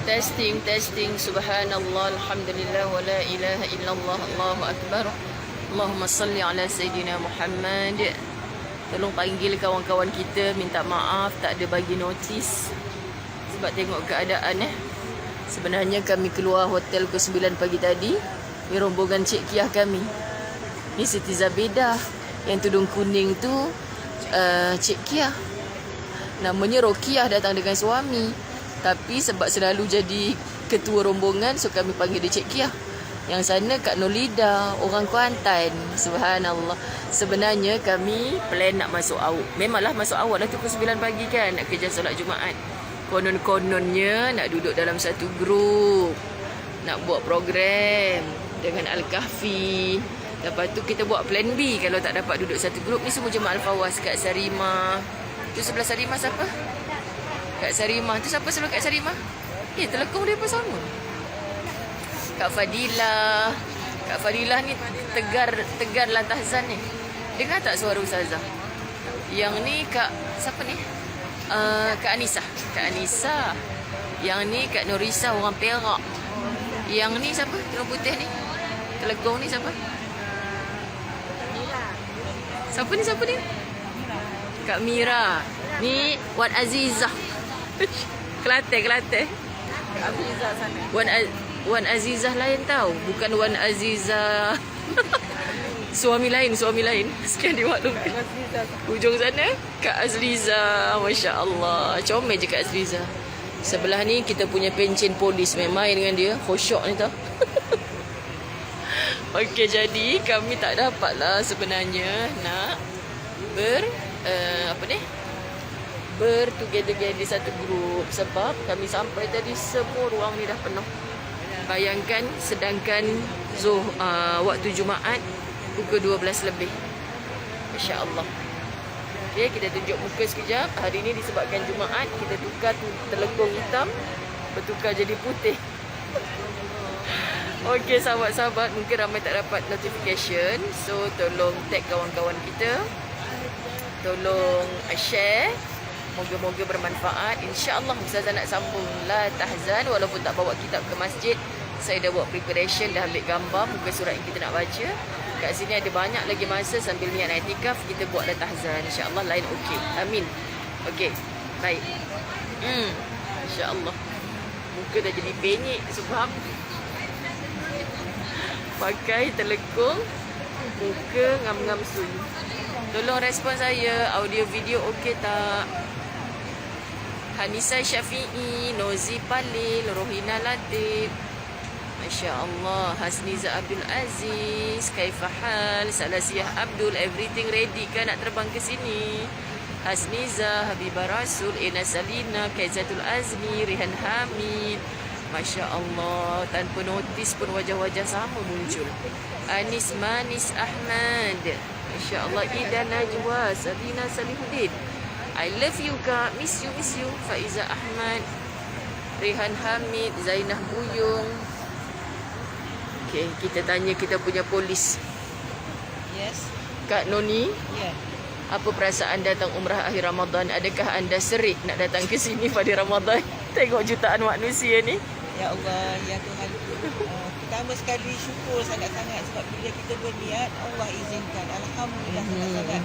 Testing, testing. Subhanallah, alhamdulillah, wa la ilaha illallah, Allahu akbar. Allahumma salli ala Sayyidina Muhammad. Tolong panggil kawan-kawan kita, minta maaf tak ada bagi notis sebab tengok keadaan Sebenarnya kami keluar hotel pukul 9 pagi tadi. Ni rombongan Cik Kiah kami. Ni Siti Zabedah. Yang tudung kuning tu Cik Kiah. Namanya Rokiah, datang dengan suami. Tapi sebab selalu jadi ketua rombongan, so kami panggil dia Cik Kiah. Yang sana Kak Nolida, orang Kuantan. Subhanallah. Sebenarnya kami plan nak masuk awal. Memanglah masuk awal dah pukul 9 pagi kan, nak kerja solat Jumaat. Konon-kononnya nak duduk dalam satu grup, nak buat program dengan Al-Kahfi. Lepas tu kita buat plan B kalau tak dapat duduk satu grup. Ni semua jemaah Al-Fawaz. Kak Sarimah. Tu sebelah Sarimah siapa? Kak Sarimah. Tu siapa sebelah Kak Sarimah? Telekong dia pun sama. Kak Fadilah. Kak Fadilah ni tegar lah tahzan ni. Dengar tak suara Ustazah? Yang ni Kak siapa ni? Kak Anissa. Kak Anissa. Yang ni Kak Nurisa, orang Perak. Yang ni siapa? Orang putih ni. Telegong ni siapa? Siapa ni? Kak Mira. Ni Wan Azizah. Kelantan. Azizah sana. Wan Azizah lain tau. Bukan Wan Azizah. Suami lain. Sekian dimaklumkan. Hujung sana Kak Azliza. Masya Allah. Comel je Kak Azliza. Sebelah ni kita punya pencen polis. Main dengan dia. Khosyok ni tau. Okey, jadi kami tak dapatlah sebenarnya nak bertogether di satu grup. Sebab kami sampai tadi semua ruang ni dah penuh. Bayangkan, sedangkan waktu Jumaat pukul 12 lebih. Masya Allah. Okay, kita tunjuk muka sekejap. Hari ni disebabkan Jumaat, kita tukar telekong hitam bertukar jadi putih. Okey, sahabat-sahabat, mungkin ramai tak dapat notification. So, tolong tag kawan-kawan kita. Tolong share. Moga-moga bermanfaat. InsyaAllah Ustazah nak sambung lah tahzan. Walaupun tak bawa kitab ke masjid, saya dah buat preparation, dah ambil gambar muka surat yang kita nak baca. Kat sini ada banyak lagi masa sambil niat i'tikaf, kita buat dah tahzan. InsyaAllah lain okey. Amin. Okey, baik. InsyaAllah. Muka dah jadi penyek sebab pakai telekong, muka ngam-ngam sun. Tolong respon saya, audio video okey tak? Hanisa Syafi'i, Nozi Palil, Rohina Latif. Masya Allah. Hasniza Abdul Aziz, Kaifahal, Salasiah Abdul, everything ready kan nak terbang ke sini? Hasniza, Habibah Rasul, Ina Salina, Kaizatul Azmi, Rihan Hamid. Masya Allah, tanpa notis pun wajah-wajah sama muncul. Anis Manis Ahmad. Masya Allah. Ida Najwa, Sabina Salihuddin. I love you Kak, miss you. Faiza Ahmad, Rihan Hamid, Zainah Buyung. Okay, kita tanya kita punya polis. Yes. Kak Noni, Ya. apa perasaan datang umrah akhir Ramadan? Adakah anda serik nak datang ke sini pada Ramadan? Tengok jutaan manusia ni. Ya Allah, ya Tuhan. Pertama sekali syukur sangat-sangat sebab bila kita berniat, Allah izinkan. Alhamdulillah sangat-sangat.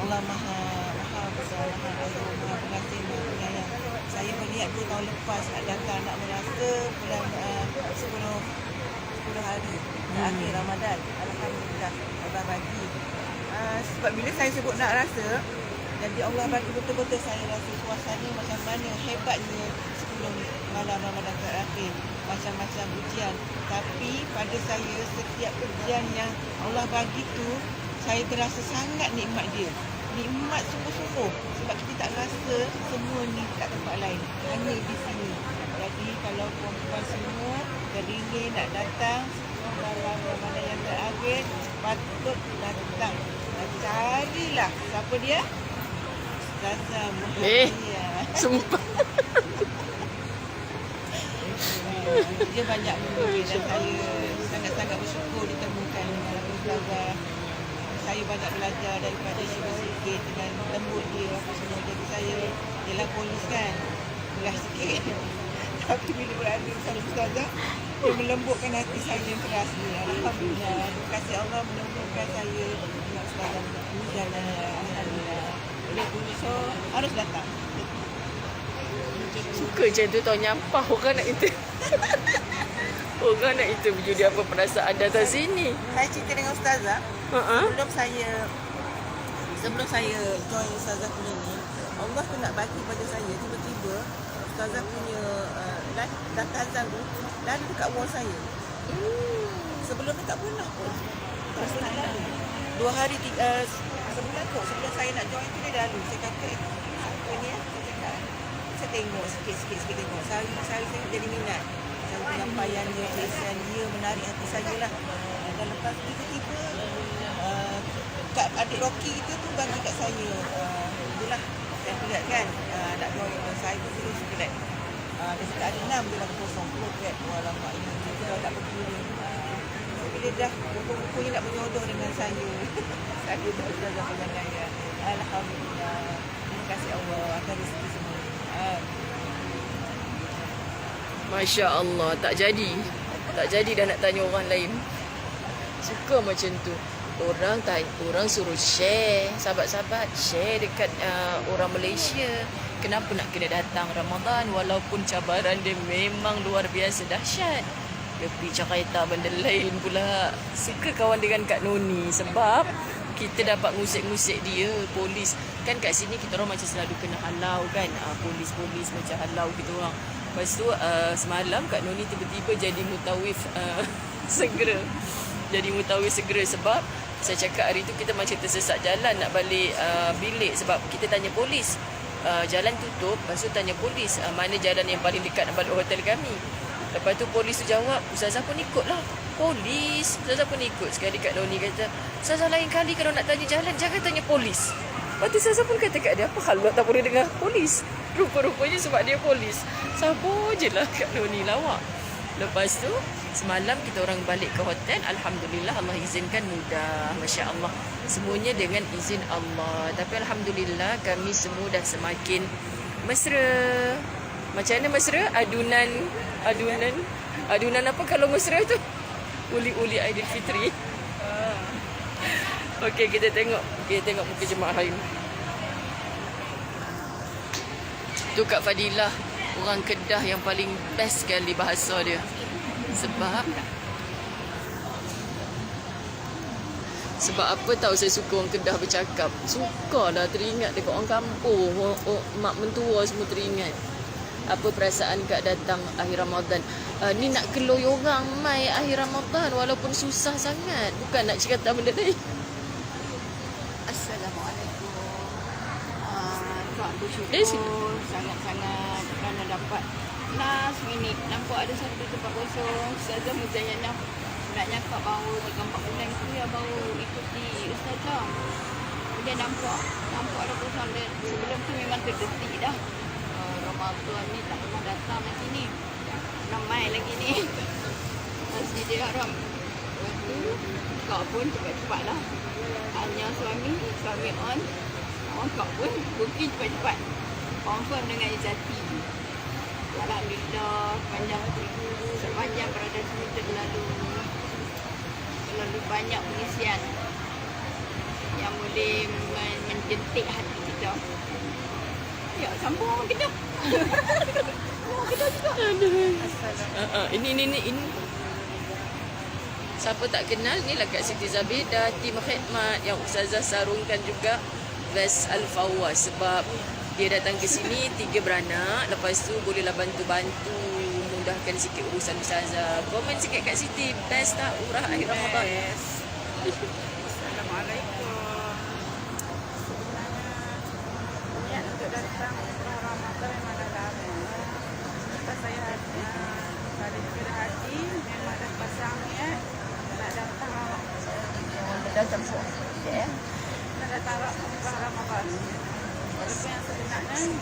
Allah maha besar, maha pengasih, maha penyayang. Saya berniat 2 tahun lepas nak datang, nak merasa bulan 10 hari akhir Ramadan. Alhamdulillah Allah bagi. Sebab bila saya sebut nak rasa, jadi Allah bagi betul-betul saya rasa suasana macam mana hebatnya sebelum malam Ramadan terakhir. Macam-macam ujian. Tapi pada saya setiap ujian yang Allah bagi tu, saya terasa sangat nikmat dia. Nikmat sungguh-sungguh. Sebab kita tak rasa semua ni kat tempat lain. Hanya di sini. Jadi kalau perempuan semua teringin nak datang malam Ramadan yang terakhir, patut datang. Dan carilah. Siapa dia? Ustazah Muhammadiyah. Sumpah. Dia banyak memberi dan saya sangat-sangat bersyukur ditemukan dengan Ustazah. Saya banyak belajar daripada sikit dengan lembut dia apa semua. Jadi saya, ialah polis kan, belah sikit. Tapi bila berada bersama ustazah, dia melembutkan hati saya yang keras ni. Alhamdulillah. Terima kasih Allah melembutkan saya dengan ustazah Mujana. Alhamdulillah. So, harus datang. Suka macam tu tau, nyampah orang nak itu. Orang nak itu jadi apa perasaan datang sini. Saya cerita dengan ustazah. Ha-ha. Sebelum saya join ustazah punya ni, Allah tu nak bagi pada saya tiba-tiba ustazah punya data azam tu lalu dekat wall saya. Sebelum ni tak pernah pun. Tak pernah lalu. 2 hari sebulan kot sebelum saya nak join tu dia lalu. Saya kata apa ni saya cakap. Saya tengok sikit-sikit tengok. Saya jadi minat. Cara penyampaiannya, kesan dia menarik hati saya lah. Dan lepas tu tiba-tiba kat adik Rocky itu tu bagi kat saya itulah saya pelat kan nak join dengan saya tu terus pelat dia cakap ada 6 dia lagi kosong pelat alamak ini kita dah tak pergi ni bila dah rupa-rupanya nak menyodor dengan saya saya dah pegang raya. Alhamdulillah, terima kasih Allah atas rezeki semua. Masya Allah, tak jadi dah nak tanya orang lain. Suka macam tu. Orang suruh share, sahabat-sahabat share dekat orang Malaysia. Kenapa nak kena datang Ramadan walaupun cabaran dia memang luar biasa dahsyat. Tapi cakap benda lain pula. Suka kawan dengan Kak Noni sebab kita dapat ngusik-ngusik dia, polis. Kan kat sini kita orang macam selalu kena halau kan. Polis-polis macam halau kita orang. Lepas tu semalam Kak Noni tiba-tiba jadi mutawif segera. Jadi mutawif segera sebab saya cakap hari tu kita macam tersesat jalan nak balik bilik sebab kita tanya polis. Jalan tutup, lepas tu tanya polis mana jalan yang paling dekat nak balik hotel kami. Lepas tu polis tu jawab, ustazah pun ikut lah. Polis, ustazah pun ikut. Sekali Kak Noni kata, ustazah lain kali kalau nak tanya jalan jangan tanya polis. Lepas tu ustazah pun kata kat dia, apa hal tak boleh dengar polis? Rupa-rupanya sebab dia polis. Sabar je lah Kak Noni lawak. Lepas tu semalam kita orang balik ke hotel. Alhamdulillah Allah izinkan mudah. Masya Allah. Semuanya dengan izin Allah. Tapi Alhamdulillah kami semua dah semakin mesra. Macam mana mesra? Adunan apa kalau mesra tu? Uli-uli Aidilfitri. Okey, kita tengok muka jemaah lain. Tu Kak Fadilah, orang Kedah yang paling best sekali bahasa dia. Sebab apa tahu saya suka orang Kedah bercakap. Sukalah teringat dekat orang kampung. Mak mentua semua teringat. Apa perasaan Kak datang akhir Ramadan? Ni nak keloyorang mai akhir Ramadan walaupun susah sangat. Bukan nak cerita benda lain. Assalamualaikum. Tak bersyukur sangat-sangat kerana dapat last minute. Nampak ada satu tempat kosong. Ustazah Muzayyanah nak nyakap baru 3-4 bulan tu ya baru ikuti Ustazah. Dia nampak ada kosong dia. Sebelum tu memang terdetik dah. Ramadan ni tak pernah datang di sini. Ramai lagi ni. Masjidil Haram. Lepas tu kak pun cepat-cepat lah. Hanya suami on. Kak pun booking cepat-cepat. Confirm dengan Izati. Alhamdulillah sepanjang berada sini terlalu banyak pengisian yang boleh menjentik hati kita. Ya, sambung kita. Kita juga. Ini. Siapa tak kenal, ni lah Kak Siti Zabidah, tim khidmat yang Ustazah sarungkan juga Ves Al-Fawaz sebab dia datang ke sini 3 beranak. Lepas tu bolehlah bantu-bantu mudahkan sikit urusan Ustazah. Komen sikit Kak Siti, best tak urah akhir Ramadan? Assalamualaikum. Niat untuk datang Ramadan memang dah lama. Lepas saya saling hati memang dah pasang niat nak datang Ramadan. Datang semua. Ya. Nak datang Ramadan. Walaupun yang sebenarnya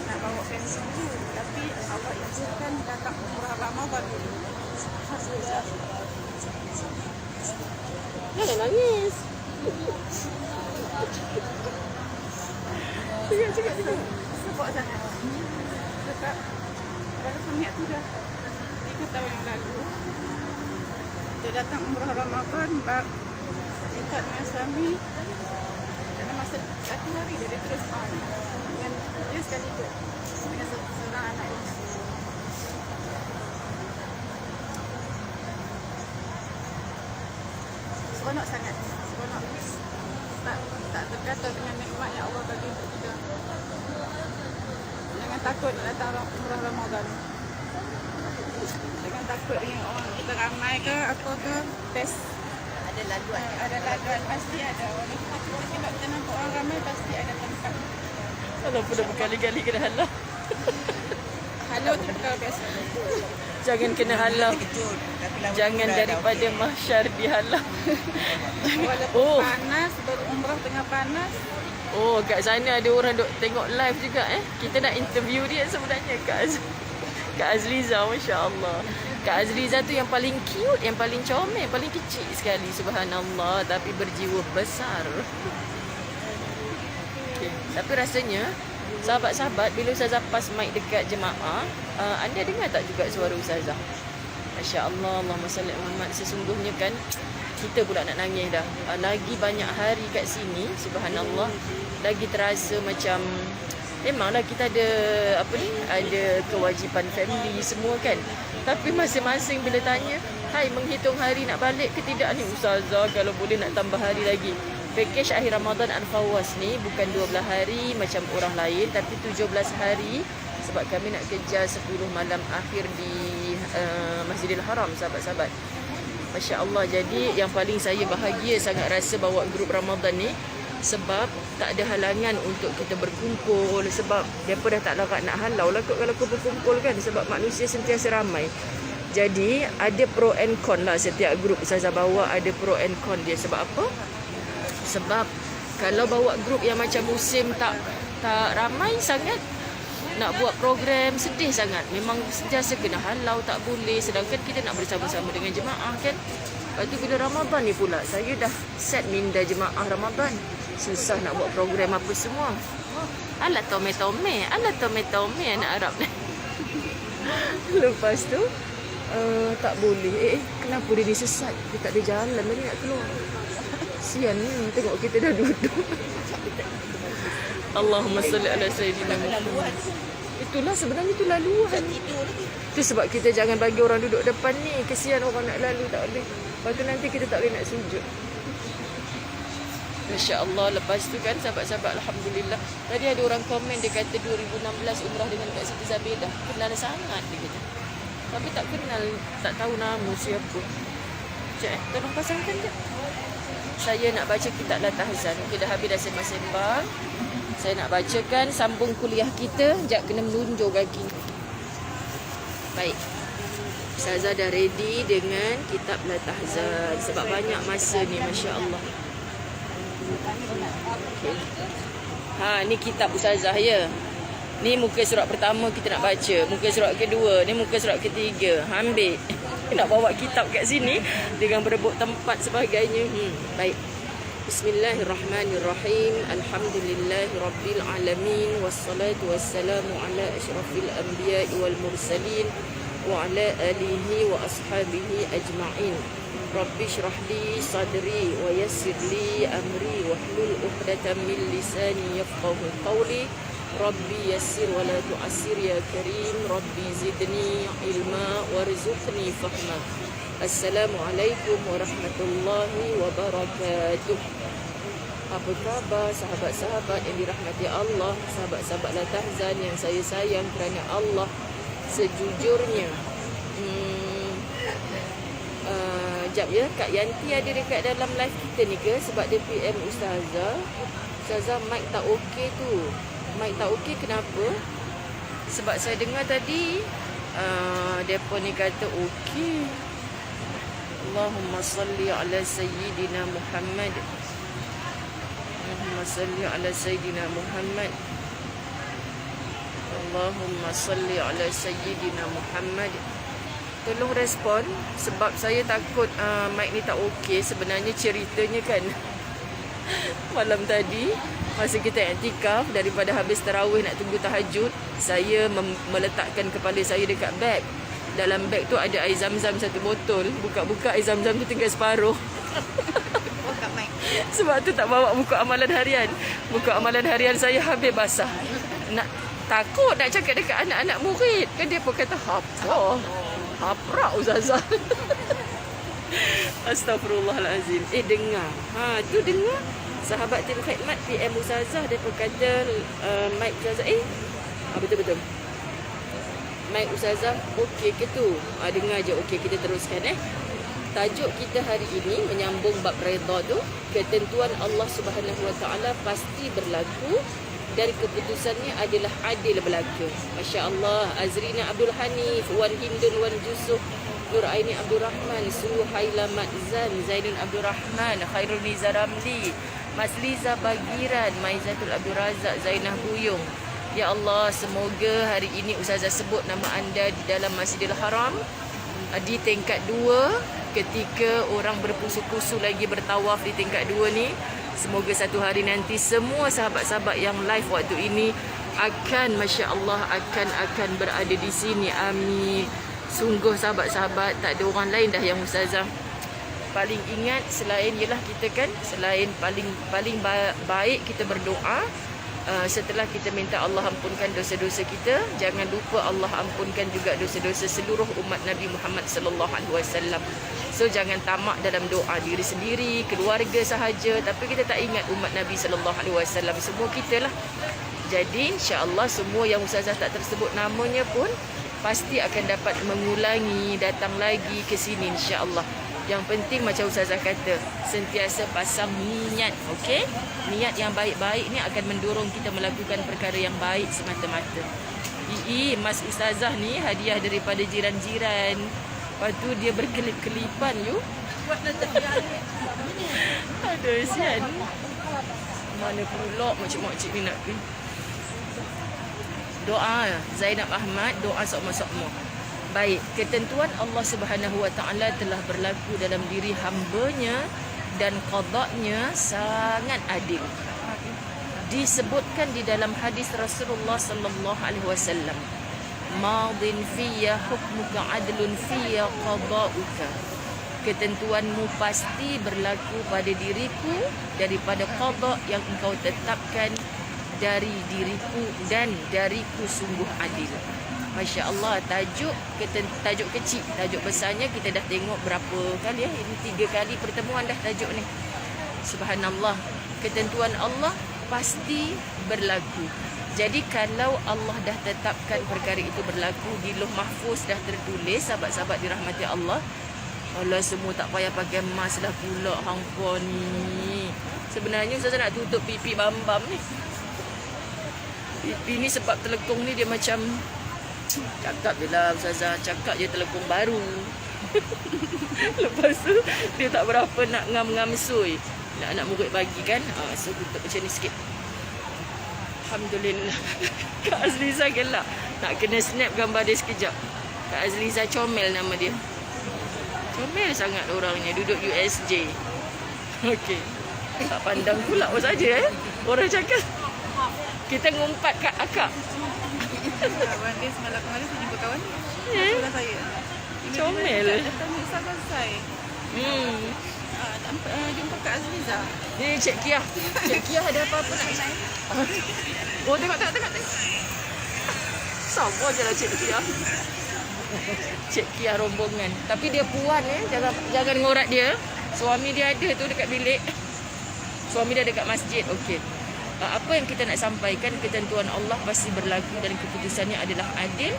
nak bawa family dulu, tapi Allah izinkan datang umrah Ramadan dulu. Alhamdulillah. Jangan nangis. Cakap. Sebab sangat. Cakap. Kalau suami aku dah 3 tahun yang lalu. Dia datang umrah Ramadan, dekat dengan suami. Dalam masa 1 hari dia terus on. Dengan dia sekali tu. Dengan seorang anak bungsu. Seronok sangat. Seronok. Tak terkata dengan nikmat yang Allah bagi untuk kita. Jangan takut nak datang umrah Ramadan. Jangan takut dengan orang kita ramai ke apa ke. Best. Ada laluan. Ada laluan. Pasti ada. Walaupun kita kita nampak orang ramai pasti ada tempat. Walaupun dah berkali-kali kena halau. Halau tu perkara biasa. Jangan kena halau. Kejut. Tapi lama Jangan tu dah daripada okey. mahsyar dihalau. Walaupun Oh. panas, berumrah tengah panas. Oh, kat sana ada orang duk tengok live juga Kita nak interview dia sebenarnya Kak Azliza, Masya Allah. Kak Azliza tu yang paling cute, yang paling comel, paling kecil sekali, subhanallah, tapi berjiwa besar. Okay. Tapi rasanya sahabat-sahabat, bila Ustazah pas mic dekat jemaah, anda dengar tak juga suara Ustazah? Masya Allah, Allahumma salli ala Muhammad. Sesungguhnya kan kita pula nak nangis dah. Lagi banyak hari kat sini, subhanallah, lagi terasa macam memanglah kita ada ada kewajipan family semua kan. Tapi masing-masing bila tanya, "Hai, menghitung hari nak balik ke tidak ni Ustazah? Kalau boleh nak tambah hari lagi." Pakej akhir Ramadan Al-Fawwas ni bukan 12 hari macam orang lain, tapi 17 hari sebab kami nak kejar 10 malam akhir di Masjidil Haram, sahabat-sahabat. Masya Allah. Jadi yang paling saya bahagia sangat rasa bawa grup Ramadan ni sebab tak ada halangan untuk kita berkumpul. Sebab mereka dah tak larat nak halau lah kalau berkumpul kan, sebab manusia sentiasa ramai. Jadi ada pro and con lah setiap grup Ustazah bawa, ada pro and con dia. Sebab apa? Sebab kalau bawa grup yang macam musim tak ramai sangat, nak buat program sedih sangat. Memang sentiasa kena halau, tak boleh. Sedangkan kita nak bersama-sama dengan jemaah kan. Lepas tu bila Ramadan ni pula, saya dah set minda jemaah Ramadan. Susah nak buat program apa semua. Alah tome-tome anak Arab ni. Lepas tu tak boleh. Kenapa dia ni sesat? Dia tak ada jalan lagi nak keluar. Sian ni, tengok kita dah duduk. Allahumma salli ala Sayyidina Muhammad. Itulah sebenarnya itu laluan. Tidur lagi. Itu sebab kita jangan bagi orang duduk depan ni. Kesian orang nak lalu, tak boleh. Lepas tu nanti kita tak boleh nak sujud. Masya Allah. Lepas tu kan sahabat-sahabat, Alhamdulillah. Tadi ada orang komen, dia kata 2016 umrah dengan Kak Siti Zabedah. Kenal sangat dia kata. Tapi tak kenal, tak tahu nama siapa. Sekejap tolong pasangkan je. Saya nak baca kitab Latahzan. Okey, dah habis dah sembang-sembang. Saya nak bacakan sambung kuliah kita. Sekejap kena menunjuk kaki. Baik. Ustazah dah ready dengan kitab Latahzan. Sebab banyak masa ni, Masya Allah. Okay. Ni kitab Ustazah ya. Ni muka surat pertama kita nak baca. Muka surat kedua. Ni muka surat ketiga. Ambil. Nak bawa kitab kat sini dengan berebut tempat sebagainya. Baik. Bismillahirrahmanirrahim. Alhamdulillahirabbil alamin wassalatu wassalamu ala asyrafil anbiya'i wal mursalin wa ala alihi wa ashabihi ajma'in. Rabbi shrah li sadri wa yassir li amri wahlul 'uqdatam min lisani yafqahu qawli. Rabbi yassir wa la tu'assir ya karim. Rabbi zidni ilma warzuqni fahma. Assalamualaikum warahmatullahi wabarakatuh. Apa khabar sahabat-sahabat yang dirahmati Allah, sahabat-sahabat Latahzan yang saya sayang kerana Allah. Sejujurnya jap ya, Kak Yanti ada dekat dalam live kita ni ke? Sebab dia PM Ustazah. Ustazah mic tak okey tu. Mic tak okey kenapa? Sebab saya dengar tadi depa ni kata okey. Allahumma salli ala Sayyidina Muhammad. Allahumma salli ala Sayyidina Muhammad. Allahumma salli ala Sayyidina Muhammad. Tolong respon sebab saya takut mic ni tak okey. Sebenarnya ceritanya kan Malam tadi masa kita iktikaf, daripada habis tarawih nak tunggu tahajud, saya meletakkan kepala saya dekat beg. Dalam beg tu ada air zam-zam 1 botol. Buka-buka air zam-zam tu tinggal separuh. Oh, kat mic. Sebab tu tak bawa buku amalan harian. Buku amalan harian saya habis basah. Takut nak cakap dekat anak-anak murid. Kan dia pun kata, apa? Haprak Ustazah. Astaghfirullahalazim. Dengar. Tu dengar. Sahabat tim khidmat PM Ustazah, dia pun kata mic Ustazah. Betul-betul. Mic Ustazah okey ke tu? Dengar je. Okey, kita teruskan Tajuk kita hari ini menyambung bab redha tu. Ketentuan Allah Subhanahu Wa Taala pasti berlaku dan keputusannya adalah adil berlaku. Masya-Allah. Azrina Abdul Hanif, Wan Hindun, Wan Jusuf, Nur Aini Abdul Rahman, Suhaila Madzan, Zainun Abdul Rahman, Khairul Niza Ramli, Mas Liza Bagiran, Maizatul Abdul Razak, Zainah Buyung. Ya Allah, semoga hari ini Ustazah sebut nama anda di dalam Masjidil Haram di tingkat 2 ketika orang berpusu-pusu lagi bertawaf di tingkat 2 ni. Semoga satu hari nanti semua sahabat-sahabat yang live waktu ini akan, Masya Allah, akan berada di sini. Amin. Sungguh sahabat-sahabat, tak ada orang lain dah yang Ustazah paling ingat selain ialah kita kan, selain paling baik kita berdoa. Setelah kita minta Allah ampunkan dosa-dosa kita, jangan lupa Allah ampunkan juga dosa-dosa seluruh umat Nabi Muhammad sallallahu alaihi wasallam. So jangan tamak dalam doa diri sendiri, keluarga sahaja, tapi kita tak ingat umat Nabi sallallahu alaihi wasallam, semua kita lah. Jadi insya-Allah semua yang Ustazah tak tersebut namanya pun pasti akan dapat mengulangi datang lagi ke sini insya-Allah. Yang penting macam Ustazah kata, sentiasa pasang niat, okey? Niat yang baik-baik ni akan mendorong kita melakukan perkara yang baik semata-mata. Mas Ustazah ni hadiah daripada jiran-jiran. Lepas tu dia berkelip-kelipan you. Aduh, sian. Mana pula makcik-makcik ni nak pergi. Doa Zainab Ahmad, doa sokmo-sokmo. Baik, ketentuan Allah Subhanahu Wa Taala telah berlaku dalam diri hamba-Nya dan qada'nya sangat adil. Disebutkan di dalam hadis Rasulullah sallallahu alaihi wasallam, "Madin fiyya hukmuka adlun fiyya qada'uka." Ketentuanmu pasti berlaku pada diriku daripada qada' yang engkau tetapkan dari diriku dan dariku sungguh adil. Masya Allah, tajuk kecil, tajuk besarnya kita dah tengok berapa kali ini 3 kali pertemuan dah tajuk ni. Subhanallah, ketentuan Allah pasti berlaku. Jadi kalau Allah dah tetapkan perkara itu berlaku, di Lauh Mahfuz dah tertulis, sahabat-sahabat dirahmati Allah. Allah, semua tak payah pakai mask dah pula hangpa ni. Sebenarnya Ustazah nak tutup pipi bam-bam ni. Pipi ni sebab telekung ni dia macam, cakap je lah Ustazah, cakap je telekung baru. Lepas tu dia tak berapa nak ngam-ngam sui. Nak murid bagi kan. So tutup macam ni sikit. Alhamdulillah. Kak Azliza gelak. Nak kena snap gambar dia sekejap. Kak Azliza Comel nama dia. Comel sangat orangnya, duduk USJ. Okey. Tak pandang pula apa saja orang cakap. Kita ngumpat kat akak. Kawan dia semalam kemarin saya jumpa kawan dia. Kawan saya. Comel. Tanya Ustazah saya. Jumpa Kak Azliza. Ni Cik Kia. Cik Kia ada apa-apa nak? Oh, tengok. Sama je lah Cik Kia. Cik Kia rombongan. Tapi dia puan jangan ngorat dia. Suami dia ada tu dekat bilik. Suami dia dekat masjid. Okey. Apa yang kita nak sampaikan, ketentuan Allah pasti berlaku dan keputusannya adalah adil,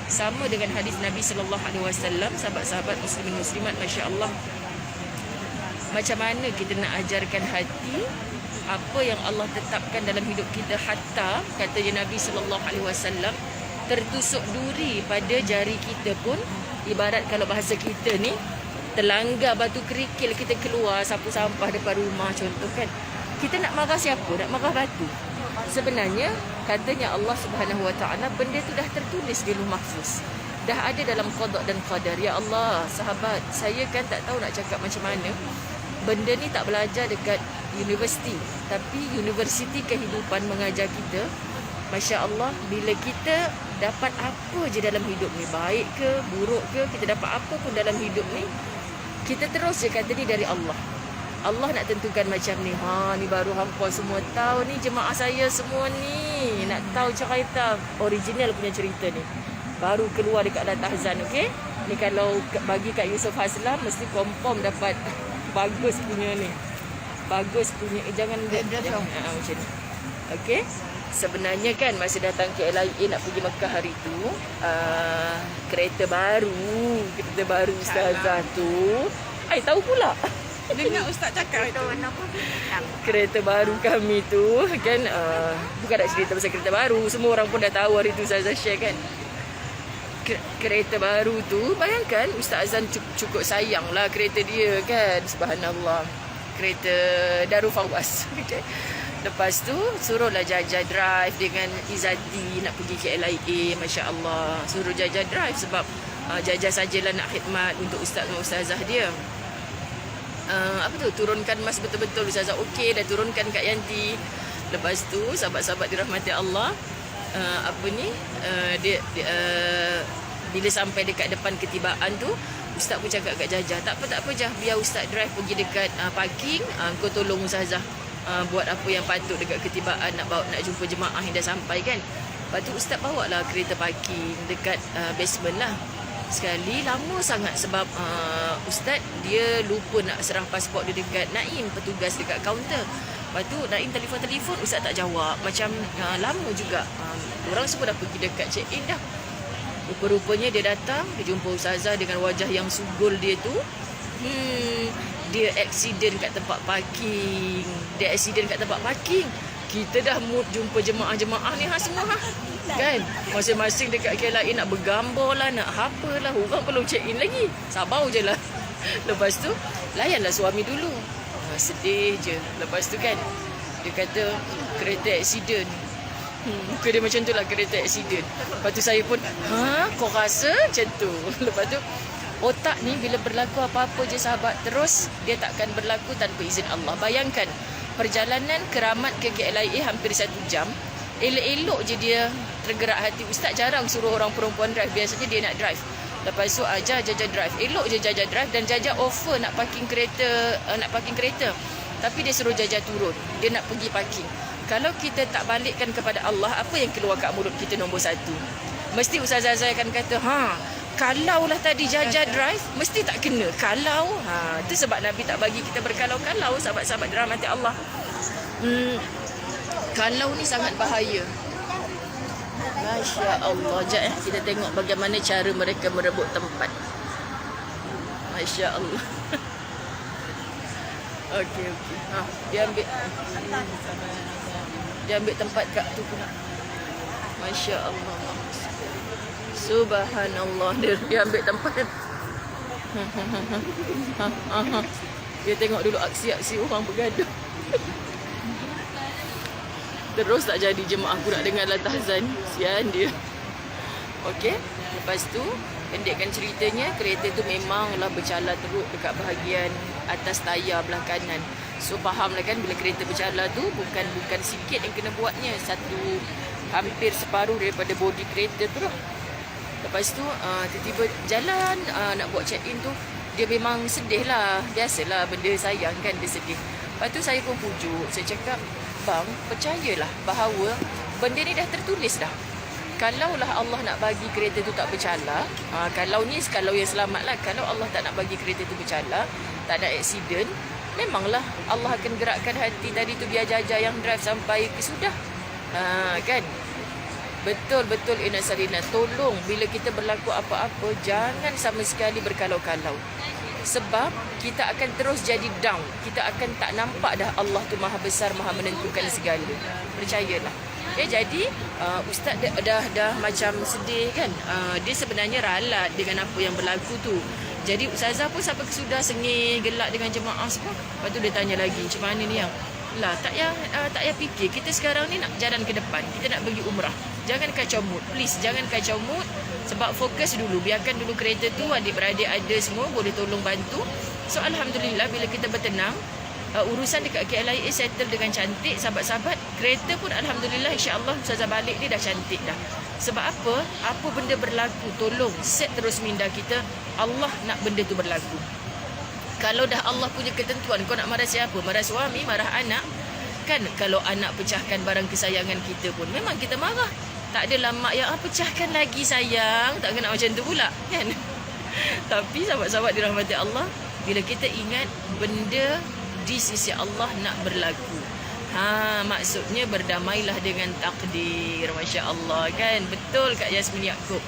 sama dengan hadis Nabi sallallahu alaihi wasallam. Sahabat-sahabat muslimin muslimat, masya-Allah, macam mana kita nak ajarkan hati apa yang Allah tetapkan dalam hidup kita, hatta katanya Nabi sallallahu alaihi wasallam, tertusuk duri pada jari kita pun ibarat, kalau bahasa kita ni, terlanggar batu kerikil kita keluar sapu sampah depan rumah contoh kan. Kita nak marah siapa? Nak marah batu. Sebenarnya katanya Allah Subhanahu Wa Taala, benda tu dah tertulis di Lauh Mahfuz. Dah ada dalam qada dan qadar. Ya Allah, sahabat, saya kan tak tahu nak cakap macam mana. Benda ni tak belajar dekat universiti. Tapi universiti kehidupan mengajar kita, Masya Allah, bila kita dapat apa je dalam hidup ni, baik ke, buruk ke, kita dapat apa pun dalam hidup ni, kita terus je kata ni dari Allah. Allah nak tentukan macam ni. Ni baru hampa semua tahu ni, jemaah saya semua ni nak tahu cerita original punya cerita ni. Baru keluar dekat dalam tahzan, okey? Ni kalau bagi Kak Yusof Haslam mesti confirm dapat bagus punya ni. Bagus punya, jangan macam ni. Okey? Sebenarnya kan masa datang ke LIA nak pergi Mekah hari tu, kereta baru ustazah tu, tahu pula. Dengar Ustaz cakap itu. Kereta baru kami tu kan, bukan nak cerita pasal kereta baru, semua orang pun dah tahu hari tu Ustazah share kan. Kereta baru tu, bayangkan Ustaz Azan cukup sayang lah kereta dia kan, subhanallah. Kereta Darul Fawaz. Okay. Lepas tu suruhlah Jaja drive dengan Izzati nak pergi ke LIA, Masya Allah. Suruh Jaja drive sebab Jaja sajalah nak khidmat untuk Ustaz dan Ustazah dia. Turunkan mas betul-betul. Ustazah okey, dah turunkan Kak Yanti. Lepas tu sahabat-sahabat dirahmati Allah, bila sampai dekat depan ketibaan tu, Ustaz pun cakap kat Jaja, tak apa Jah, biar Ustaz drive pergi dekat parking, kau tolong Ustazah buat apa yang patut dekat ketibaan, nak jumpa jemaah yang dah sampai kan. Lepas tu Ustaz bawa lah kereta parking dekat basement lah. Sekali lama sangat sebab Ustaz dia lupa nak serah pasport dia dekat Naim, petugas dekat kaunter. Lepas tu Naim telefon, Ustaz tak jawab. Macam lama juga. Orang semua dah pergi dekat check-in dah. Rupa-rupanya dia datang, dia jumpa Ustazah dengan wajah yang sugul dia tu. Dia accident kat tempat parking. Kita dah mood jumpa jemaah-jemaah ni semua kan. Masing-masing dekat KLIA nak bergambar lah, nak apa lah. Orang belum check in lagi. Sabar je lah. Lepas tu layanlah suami dulu. Sedih je. Lepas tu kan dia kata kereta accident. Muka dia macam tu lah, kereta accident. Lepas tu saya pun, kau rasa macam tu? Lepas tu otak ni bila berlaku apa-apa je sahabat, terus dia takkan berlaku tanpa izin Allah. Bayangkan perjalanan keramat ke KLIA hampir 1 jam. Elok-elok je dia tergerak hati. Ustaz jarang suruh orang perempuan drive. Biasanya dia nak drive. Lepas tu Jaja drive. Elok je Jaja drive dan Jaja offer nak parking kereta. Tapi dia suruh Jaja turun. Dia nak pergi parking. Kalau kita tak balikkan kepada Allah, apa yang keluar kat mulut kita nombor 1? Mesti Ustazah Azai akan kata, kalaulah tadi Jaja drive, mesti tak kena. Kalau, itu sebab Nabi tak bagi kita berkalau-kalau, sahabat-sahabat dirahmati Allah. Kalau ni sangat bahaya. Masya Allah. Sekejap kita tengok bagaimana cara mereka merebut tempat. Masya Allah. Okey. Dia ambil tempat kat tu pula. Masya Allah. Subhanallah. Dia ambil tempat. Dia tengok dulu aksi-aksi orang bergaduh. Terus tak jadi jemaah aku nak dengar tahzan. Sian dia. Okey. Lepas tu pendekkan ceritanya, kereta tu memanglah bercala teruk dekat bahagian atas tayar belah kanan. So fahamlah kan, bila kereta bercala tu bukan sikit yang kena buatnya. Hampir separuh daripada bodi kereta tu lah. Lepas tu tiba-tiba jalan nak buat check-in tu, dia memang sedih lah. Biasalah benda sayang kan, dia sedih. Lepas tu saya pun pujuk. Saya cakap, bang, percayalah bahawa benda ni dah tertulis dah. Kalaulah Allah nak bagi kereta tu tak bercala, kalau yang selamat lah. Kalau Allah tak nak bagi kereta tu bercala, tak ada aksiden, memanglah Allah akan gerakkan hati tadi tu biar Jaja yang drive sampai ke sudah. Kan? Betul-betul Ina Sarina, tolong bila kita berlaku apa-apa, jangan sama sekali berkalau-kalau. Sebab kita akan terus jadi down. Kita akan tak nampak dah Allah tu maha besar, maha menentukan segala. Percayalah. Jadi Ustaz dah macam sedih kan. Dia sebenarnya ralat dengan apa yang berlaku tu. Jadi Ustazah pun sampai sudah sengih, gelak dengan jemaah semua. Lepas tu dia tanya lagi, macam mana ni yang? Lah, tak payah fikir. Kita sekarang ni nak jalan ke depan. Kita nak pergi umrah. Jangan kacau mood. Please, jangan kacau mood. Sebab fokus dulu. Biarkan dulu kereta tu, adik-beradik ada semua boleh tolong bantu. So, Alhamdulillah bila kita bertenang, urusan dekat KLIA settle dengan cantik. Sahabat-sahabat, kereta pun alhamdulillah insya-Allah Ustazah balik ni dah cantik dah. Sebab apa? Apa benda berlaku, tolong set terus minda kita, Allah nak benda tu berlaku. Kalau dah Allah punya ketentuan, kau nak marah siapa? Marah suami, marah anak. Kan kalau anak pecahkan barang kesayangan kita pun memang kita marah. Tak adalah mak yang pecahkan lagi sayang, tak kena macam tu pula kan. Tapi sahabat-sahabat dirahmati Allah, bila kita ingat benda di sisi Allah nak berlaku, maksudnya berdamailah dengan takdir. Masya Allah kan. Betul Kak Yasmin Yaakob.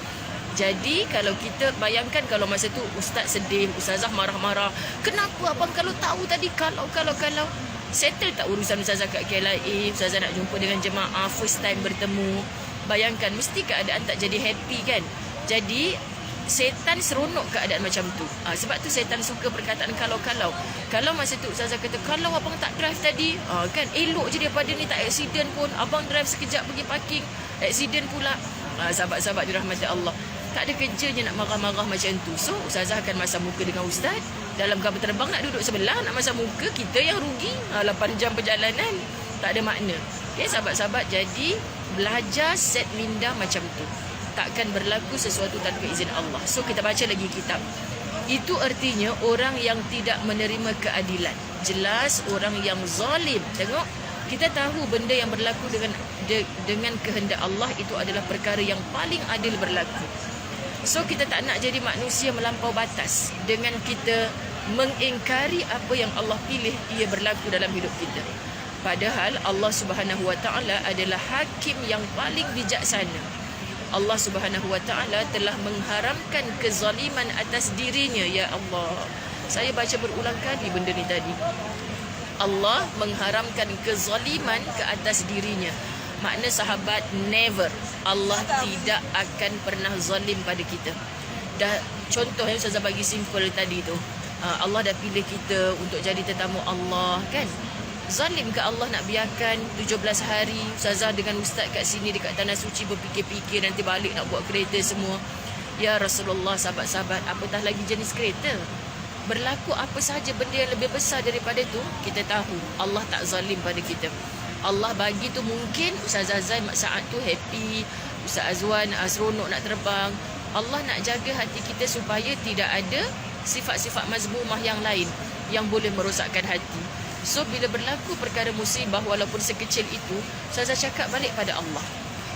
Jadi kalau kita bayangkan kalau masa tu ustaz sedih, ustazah marah-marah, kenapa abang kalau tahu tadi, kalau settle tak urusan ustazah kat KLIA, ustazah nak jumpa dengan jemaah first time bertemu. Bayangkan mesti keadaan tak jadi happy kan. Jadi setan seronok keadaan macam tu. Sebab tu setan suka perkataan kalau-kalau. Kalau masa tu ustazah kata, kalau abang tak drive tadi, kan elok je daripada ni tak accident pun. Abang drive sekejap pergi parking, accident pula. Sahabat-sahabat dirahmati Allah, tak ada kerjanya nak marah-marah macam tu. So ustazah akan masam muka dengan ustaz. Dalam kapal terbang nak duduk sebelah, nak masam muka, kita yang rugi. 8 jam perjalanan, tak ada makna. Okay sahabat-sahabat, jadi belajar set minda macam tu. Takkan berlaku sesuatu tanpa izin Allah. So kita baca lagi kitab. Itu artinya orang yang tidak menerima keadilan. Jelas orang yang zalim. Tengok, kita tahu benda yang berlaku dengan kehendak Allah itu adalah perkara yang paling adil berlaku. So kita tak nak jadi manusia melampau batas dengan kita mengingkari apa yang Allah pilih ia berlaku dalam hidup kita. Padahal Allah Subhanahu Wa Taala adalah hakim yang paling bijaksana. Allah Subhanahu Wa Taala telah mengharamkan kezaliman atas dirinya. Ya Allah, saya baca berulang kali benda ni tadi. Allah mengharamkan kezaliman ke atas dirinya. Makna sahabat, never, Allah tidak akan pernah zalim pada kita. Dah contoh yang Ustazah bagi simple tadi tu, Allah dah pilih kita untuk jadi tetamu Allah kan. Zalim ke Allah nak biarkan 17 hari Ustazah dengan ustaz kat sini dekat Tanah Suci berfikir-fikir nanti balik nak buat kereta semua. Ya Rasulullah, sahabat-sahabat, apatah lagi jenis kereta. Berlaku apa sahaja benda yang lebih besar daripada tu, kita tahu Allah tak zalim pada kita. Allah bagi tu mungkin Ustazah Zain saat tu happy, Ustaz Azwan seronok nak terbang. Allah nak jaga hati kita supaya tidak ada sifat-sifat mazmumah yang lain yang boleh merosakkan hati. So bila berlaku perkara musibah walaupun sekecil itu, Ustazah cakap balik pada Allah.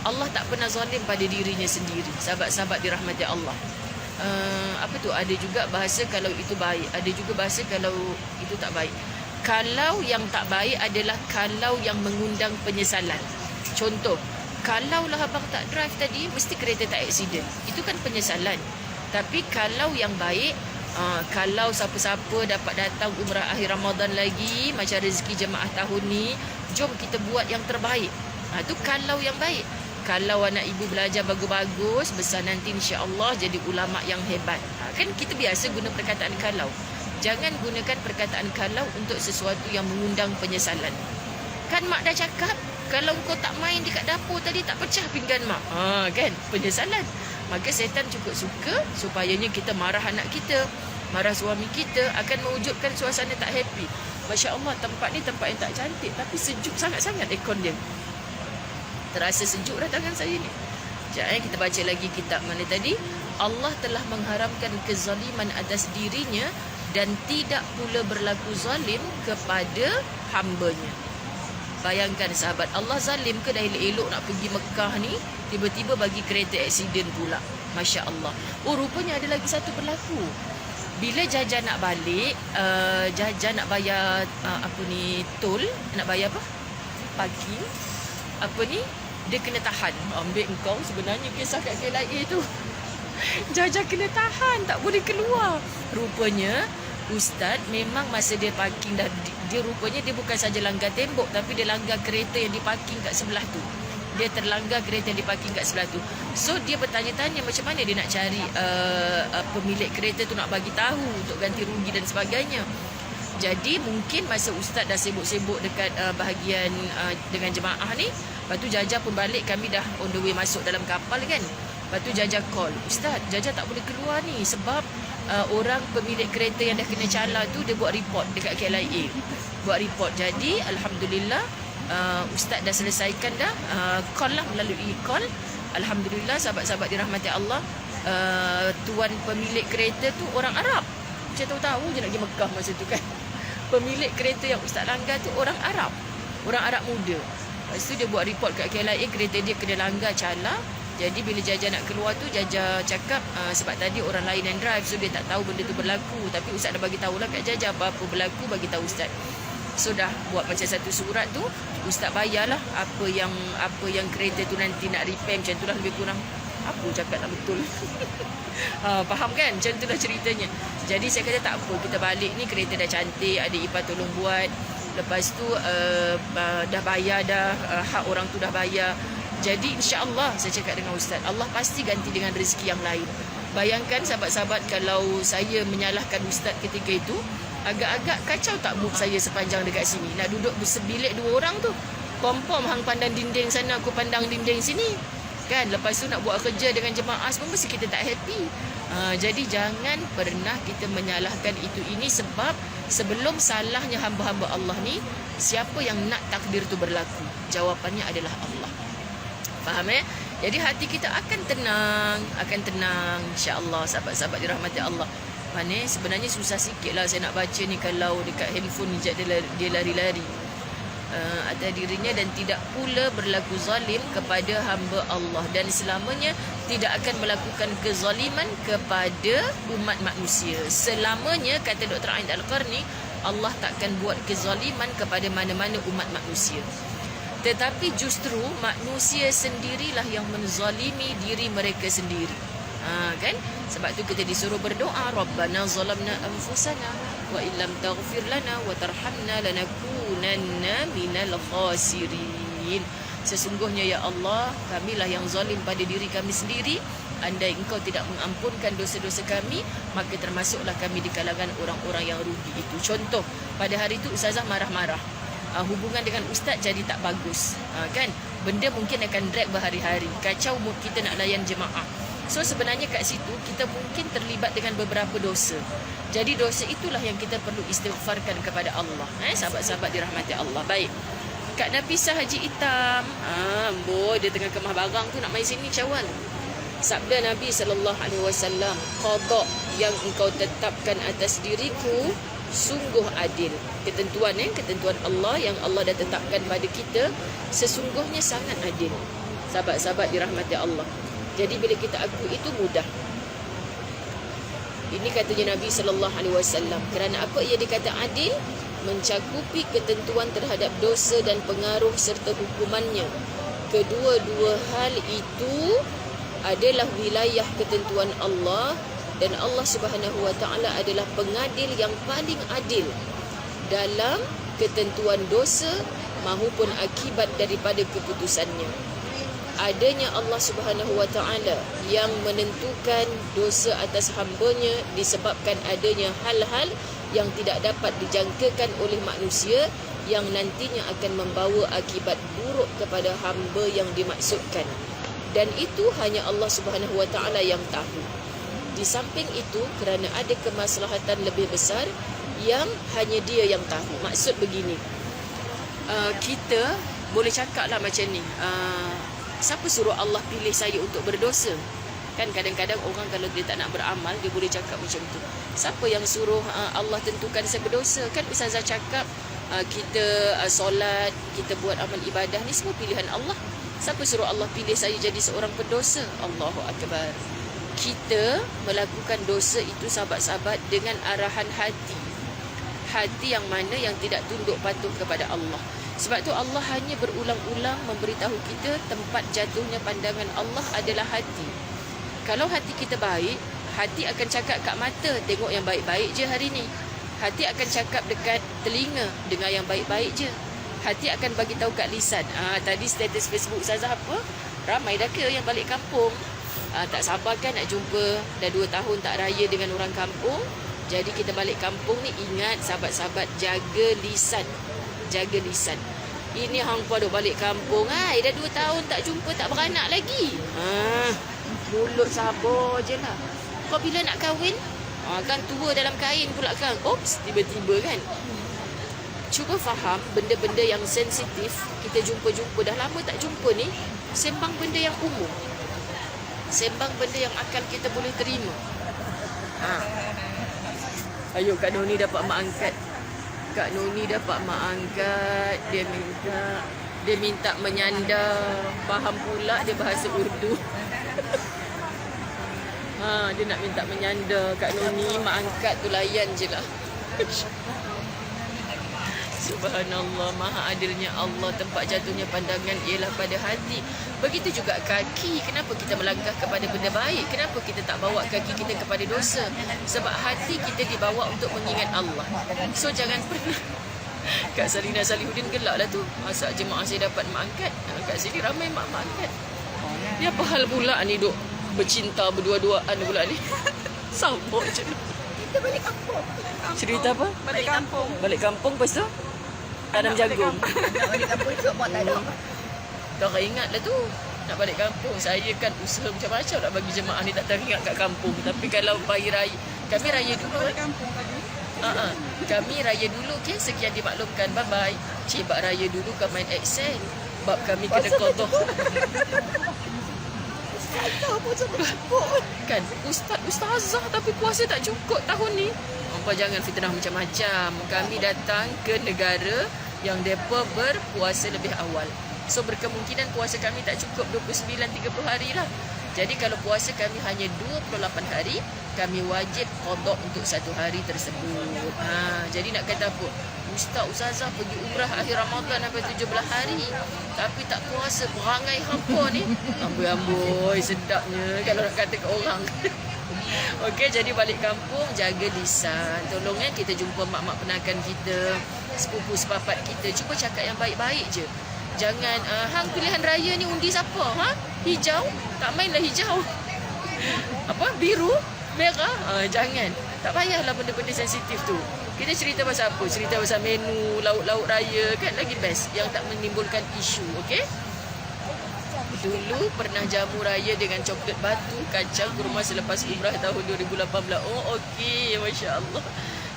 Allah tak pernah zalim pada dirinya sendiri. Sahabat-sahabat dirahmati Allah. Apa tu, ada juga bahasa kalau itu baik, ada juga bahasa kalau itu tak baik. Kalau yang tak baik adalah kalau yang mengundang penyesalan. Contoh, kalaulah abang tak drive tadi, mesti kereta tak accident. Itu kan penyesalan. Tapi kalau yang baik, kalau siapa-siapa dapat datang umrah akhir Ramadan lagi, macam rezeki jemaah tahun ni, jom kita buat yang terbaik. Itu kalau yang baik. Kalau anak ibu belajar bagus-bagus, besar nanti insya-Allah jadi ulama yang hebat. Kan kita biasa guna perkataan kalau. Jangan gunakan perkataan kalau untuk sesuatu yang mengundang penyesalan. Kan mak dah cakap, kalau kau tak main dekat dapur tadi tak pecah pinggan mak. Kan? Penyesalan. Maka setan cukup suka supayanya kita marah anak kita, marah suami kita, akan mewujudkan suasana tak happy. Masya Allah, tempat ni tempat yang tak cantik tapi sejuk sangat-sangat aircon dia. Terasa sejuk dah tangan saya ni. Sekejap kita baca lagi kitab mana tadi. Allah telah mengharamkan kezaliman atas dirinya dan tidak pula berlaku zalim kepada hambanya. Bayangkan sahabat, Allah zalim ke dah elok-elok nak pergi Mekah ni, tiba-tiba bagi kereta aksiden pula. Masya Allah. Oh, rupanya ada lagi satu berlaku. Bila Jaja nak balik, Jaja nak bayar tol, nak bayar apa? Parking. Dia kena tahan. Ambil engkau sebenarnya kisah kat KLIA tu. Jaja kena tahan, tak boleh keluar. Rupanya ustaz memang masa dia parking dah, dia rupanya dia bukan saja langgar tembok, tapi dia langgar kereta yang diparking kat sebelah tu. Dia terlanggar kereta yang diparking kat sebelah tu. So dia bertanya-tanya macam mana dia nak cari pemilik kereta tu, nak bagi tahu untuk ganti rugi dan sebagainya. Jadi mungkin masa ustaz dah sibuk-sibuk dekat bahagian dengan jemaah ni, lepas tu Jaja pun balik, kami dah on the way masuk dalam kapal kan. Lepas tu Jaja call, ustaz, Jaja tak boleh keluar ni sebab orang pemilik kereta yang dah kena cala tu dia buat report dekat KLIA. buat report. Jadi alhamdulillah ustaz dah selesaikan dah, call lah, melalui call. Alhamdulillah sahabat-sahabat dirahmati Allah, tuan pemilik kereta tu orang Arab. Saya tahu je nak pergi Mekah masa tu kan. Pemilik kereta yang ustaz langgar tu orang Arab muda. Lepas tu dia buat report kat KLIA, kereta dia kena langgar cala. Jadi bila Jaja nak keluar tu, Jaja cakap sebab tadi orang lain yang drive, so dia tak tahu benda tu berlaku. Tapi ustaz dah bagi tahulah kat Jaja, apa-apa berlaku bagi tahu ustaz. So dah buat macam satu surat tu, ustaz bayarlah apa yang kereta tu nanti nak repair, macam tu lah lebih kurang. Apa cakap tak betul. Faham kan? Macam tu lah ceritanya. Jadi saya kata tak apa, kita balik ni kereta dah cantik, adik ipar tolong buat. Lepas tu dah bayar dah, hak orang tu dah bayar. Jadi insya-Allah saya cakap dengan ustaz, Allah pasti ganti dengan rezeki yang lain. Bayangkan sahabat-sahabat, kalau saya menyalahkan ustaz ketika itu, agak-agak kacau tak mood saya sepanjang dekat sini. Nak duduk bersebilik 2 orang tu. Pom-pom hang pandang dinding sana, aku pandang dinding sini. Kan? Lepas tu nak buat kerja dengan jemaah semua, mesti kita tak happy. Jadi jangan pernah kita menyalahkan itu ini, sebab sebelum salahnya hamba-hamba Allah ni, siapa yang nak takdir tu berlaku? Jawapannya adalah Allah. Faham Jadi hati kita akan tenang insya-Allah, sahabat-sahabat dirahmati Allah. Mana sebenarnya susah sikit lah saya nak baca ni kalau dekat handphone ni dia lari-lari. Atas dirinya dan tidak pula berlaku zalim kepada hamba Allah, dan selamanya tidak akan melakukan kezaliman kepada umat manusia. Selamanya, kata Dr. Ain Al-Qarni, Allah takkan buat kezaliman kepada mana-mana umat manusia. Tetapi justru manusia sendirilah yang menzalimi diri mereka sendiri. Kan? Sebab tu kita disuruh berdoa, Rabbana zalamna anfusana wa illam taghfir lana wa tarhamna lanakunanna minal khasirin. Sesungguhnya ya Allah, kamilah yang zalim pada diri kami sendiri. Andai engkau tidak mengampunkan dosa-dosa kami, maka termasuklah kami di kalangan orang-orang yang rugi itu. Contoh, pada hari itu ustazah marah-marah. Hubungan dengan ustaz jadi tak bagus. Kan? Benda mungkin akan drag berhari-hari. Kacau mood kita nak layan jemaah. So sebenarnya kat situ kita mungkin terlibat dengan beberapa dosa. Jadi dosa itulah yang kita perlu istighfarkan kepada Allah. Sahabat-sahabat dirahmati Allah. Baik. Kak Nafisah Haji Hitam. Dia tengah kemah barang tu nak main sini cawan. Sabda Nabi SAW, qada yang engkau tetapkan atas diriku sungguh adil. Ketentuan Allah yang Allah dah tetapkan pada kita sesungguhnya sangat adil. Sahabat-sahabat dirahmati Allah. Jadi bila kita akui itu mudah. Ini katanya Nabi SAW. Kerana apa ia dikata adil? Mencakupi ketentuan terhadap dosa dan pengaruh serta hukumannya. Kedua-dua hal itu adalah wilayah ketentuan Allah, dan Allah Subhanahu Wa Taala adalah pengadil yang paling adil dalam ketentuan dosa maupun akibat daripada keputusannya. Adanya Allah Subhanahu Wa Taala yang menentukan dosa atas hamba-Nya disebabkan adanya hal-hal yang tidak dapat dijangkakan oleh manusia yang nantinya akan membawa akibat buruk kepada hamba yang dimaksudkan. Dan itu hanya Allah Subhanahu Wa Taala yang tahu. Di samping itu, kerana ada kemaslahatan lebih besar yang hanya Dia yang tahu. Maksud begini, kita boleh cakap lah macam ni, siapa suruh Allah pilih saya untuk berdosa? Kan kadang-kadang orang kalau dia tak nak beramal, dia boleh cakap macam tu. Siapa yang suruh Allah tentukan saya berdosa? Kan Ustazah cakap kita solat, kita buat amal ibadah ni semua pilihan Allah. Siapa suruh Allah pilih saya jadi seorang pendosa? Allahu Akbar. Kita melakukan dosa itu sahabat-sahabat dengan arahan hati. Hati yang mana yang tidak tunduk patuh kepada Allah. Sebab tu Allah hanya berulang-ulang memberitahu kita tempat jatuhnya pandangan Allah adalah hati. Kalau hati kita baik, hati akan cakap kat mata, tengok yang baik-baik je hari ni. Hati akan cakap dekat telinga, dengar yang baik-baik je. Hati akan bagi tahu kat lisan. Tadi status Facebook Ustazah apa? Ramai dah ke yang balik kampung? Tak sabar kan nak jumpa. Dah 2 tahun tak raya dengan orang kampung. Jadi kita balik kampung ni, ingat sahabat-sahabat, jaga lisan. Jaga lisan. Ini hangpa dah balik kampung. Dah 2 tahun tak jumpa, tak beranak lagi. Mulut sabar je lah. Kau bila nak kahwin? Kan tua dalam kain pula kan. Oops, tiba-tiba kan. cuba faham benda-benda yang sensitif. Kita jumpa-jumpa, dah lama tak jumpa ni. Sembang benda yang umum, sembang benda yang akal kita boleh terima. Ayo Kak Noni dapat mak angkat. Kak Noni dapat mak angkat. Dia minta menyandar. Faham pula dia bahasa Urdu. Dia nak minta menyandar. Kak Noni mak angkat tu layan je lah. Subhanallah, maha adilnya Allah. Tempat jatuhnya pandangan ialah pada hati. Begitu juga kaki. Kenapa kita melangkah kepada benda baik? Kenapa kita tak bawa kaki kita kepada dosa? Sebab hati kita dibawa untuk mengingat Allah. So jangan pernah. Kak Salina Salihuddin gelak lah tu. Masa jemaah saya dapat mak angkat. Kat sini ramai mak angkat. Ni apa hal pula ni duk bercinta berdua-duaan pula ni? Sambut je. Kita balik kampung. Cerita apa? Balik kampung. Balik kampung lepas tu tanam jagung. Nak balik kampung esok mak tak ada. Kau ingat lah tu. Nak balik kampung. Saya kan usaha macam-macam nak bagi jemaah ni tak teringat kat kampung. Tapi kalau pagi raya, kami raya dulu. Balik kampung tadi. Kami raya dulu, okay? Sekian dimaklumkan. Bye-bye. Cik, bak raya dulu kau main Excel. Bab kami kena kodoh. Kan ustazah tapi puasa tak cukup tahun ni. Apa jangan fitnah macam-macam. Kami datang ke negara yang depa berpuasa lebih awal. So berkemungkinan puasa kami tak cukup 29-30 hari lah. Jadi kalau puasa kami hanya 28 hari, kami wajib qada untuk satu hari tersebut. Jadi nak kata apa? Ustazah pergi umrah akhir Ramadan sampai 17 hari tapi tak puasa, berangai hampa ni. Amboi sedapnya kalau nak kata ke orang. Okey, jadi balik kampung jaga lisan. Tolong kita jumpa mak-mak penakan kita, sepupu sepapat kita, cuba cakap yang baik-baik je. Jangan hang pilihan raya ni undi siapa? Hijau? Tak mainlah hijau. Apa? Biru? Merah? Jangan. Tak payahlah benda-benda sensitif tu. Kita cerita pasal apa? Cerita pasal menu, lauk-lauk raya kan lagi best. Yang tak menimbulkan isu, okey? Dulu pernah jamu raya dengan coklat batu, kacang kurma selepas umrah tahun 2018. Oh, okey. Masya Allah.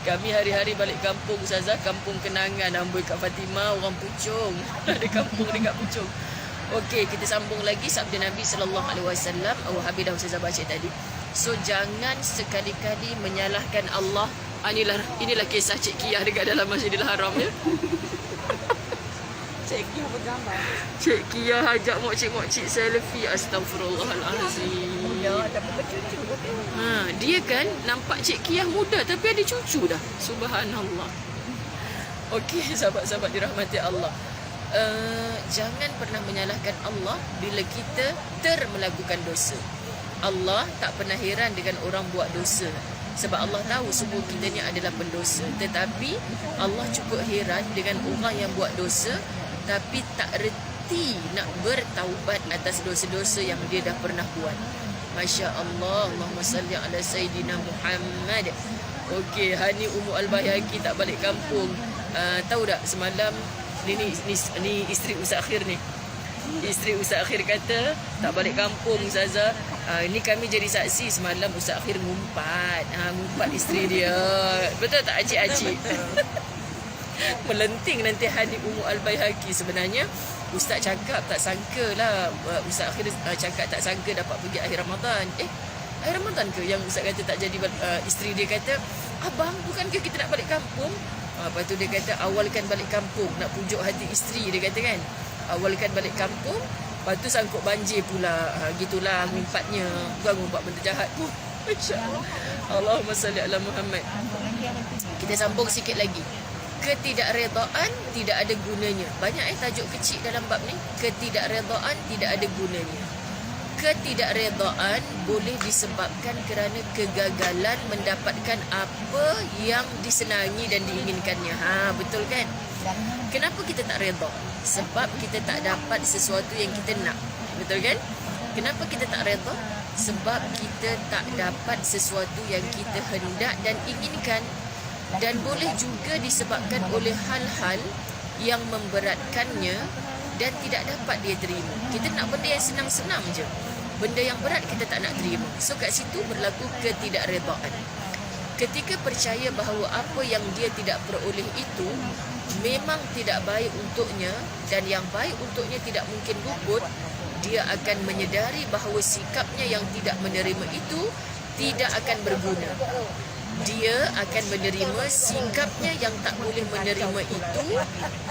Kami hari-hari balik kampung, Ustazah. Kampung kenangan. Amboi Kak Fatimah, orang Puchong. Ada kampung dekat Puchong. Okey, kita sambung lagi sabda Nabi SAW. Habis dah Ustazah baca tadi. So, jangan sekali-kali menyalahkan Allah. Inilah kisah Cik Kiyah dekat dalam Masjidil Haram ya. Cik Kiyah bergambar. Cik Kiyah ajak mokcik-mokcik selfie. Astagfirullahalazim. Dia kan nampak Cik Kiyah muda tapi ada cucu dah. Subhanallah. Okey, sahabat-sahabat dirahmati Allah. Jangan pernah menyalahkan Allah bila kita melakukan dosa. Allah tak pernah heran dengan orang buat dosa. Sebab Allah tahu semua kita ni adalah pendosa. Tetapi Allah cukup heran dengan orang yang buat dosa tapi tak reti nak bertaubat atas dosa-dosa yang dia dah pernah buat. Masya Allah. Allahumma salli ala Sayyidina Muhammad. Okey, Hani Ummu Al-Bayhaqi tak balik kampung. Tahu tak semalam ni isteri Ustaz Akhir ni. Isteri Ustaz Akhir kata tak balik kampung Ustazah. Ni kami jadi saksi semalam Ustaz Akhir ngumpat. Ngumpat isteri dia. Betul tak acik-acik? Melenting nanti Hani Ummu Al-Bayhaqi. Sebenarnya Ustaz cakap tak sangka lah. Ustaz Akhir cakap tak sangka dapat pergi akhir Ramadan. Akhir Ramadan ke yang Ustaz kata tak jadi? Isteri dia kata, abang bukankah kita nak balik kampung? Lepas tu dia kata awalkan balik kampung. Nak pujuk hati isteri dia kata kan. Awalkan balik kampung. Lepas tu sangkut banjir pula. Gitulah ngumpatnya. Bukan ngumpat benda jahat pun. InsyaAllah. Allahumma salli ala Muhammad. Kita sambung sikit lagi. Ketidakredaan tidak ada gunanya. Banyak tajuk kecil dalam bab ni. Ketidakredaan tidak ada gunanya. Ketidakredaan boleh disebabkan kerana kegagalan mendapatkan apa yang disenangi dan diinginkannya. Betul kan? Kenapa kita tak redha? Sebab kita tak dapat sesuatu yang kita nak. Betul kan? Kenapa kita tak redha? Sebab kita tak dapat sesuatu yang kita hendak dan inginkan. Dan boleh juga disebabkan oleh hal-hal yang memberatkannya dan tidak dapat dia terima. Kita nak benda yang senang-senang je. Benda yang berat kita tak nak terima. So kat situ berlaku ketidakredaan. Ketika percaya bahawa apa yang dia tidak peroleh itu memang tidak baik untuknya dan yang baik untuknya tidak mungkin luput, dia akan menyedari bahawa sikapnya yang tidak menerima itu tidak akan berguna. Dia akan menerima sikapnya yang tak boleh menerima itu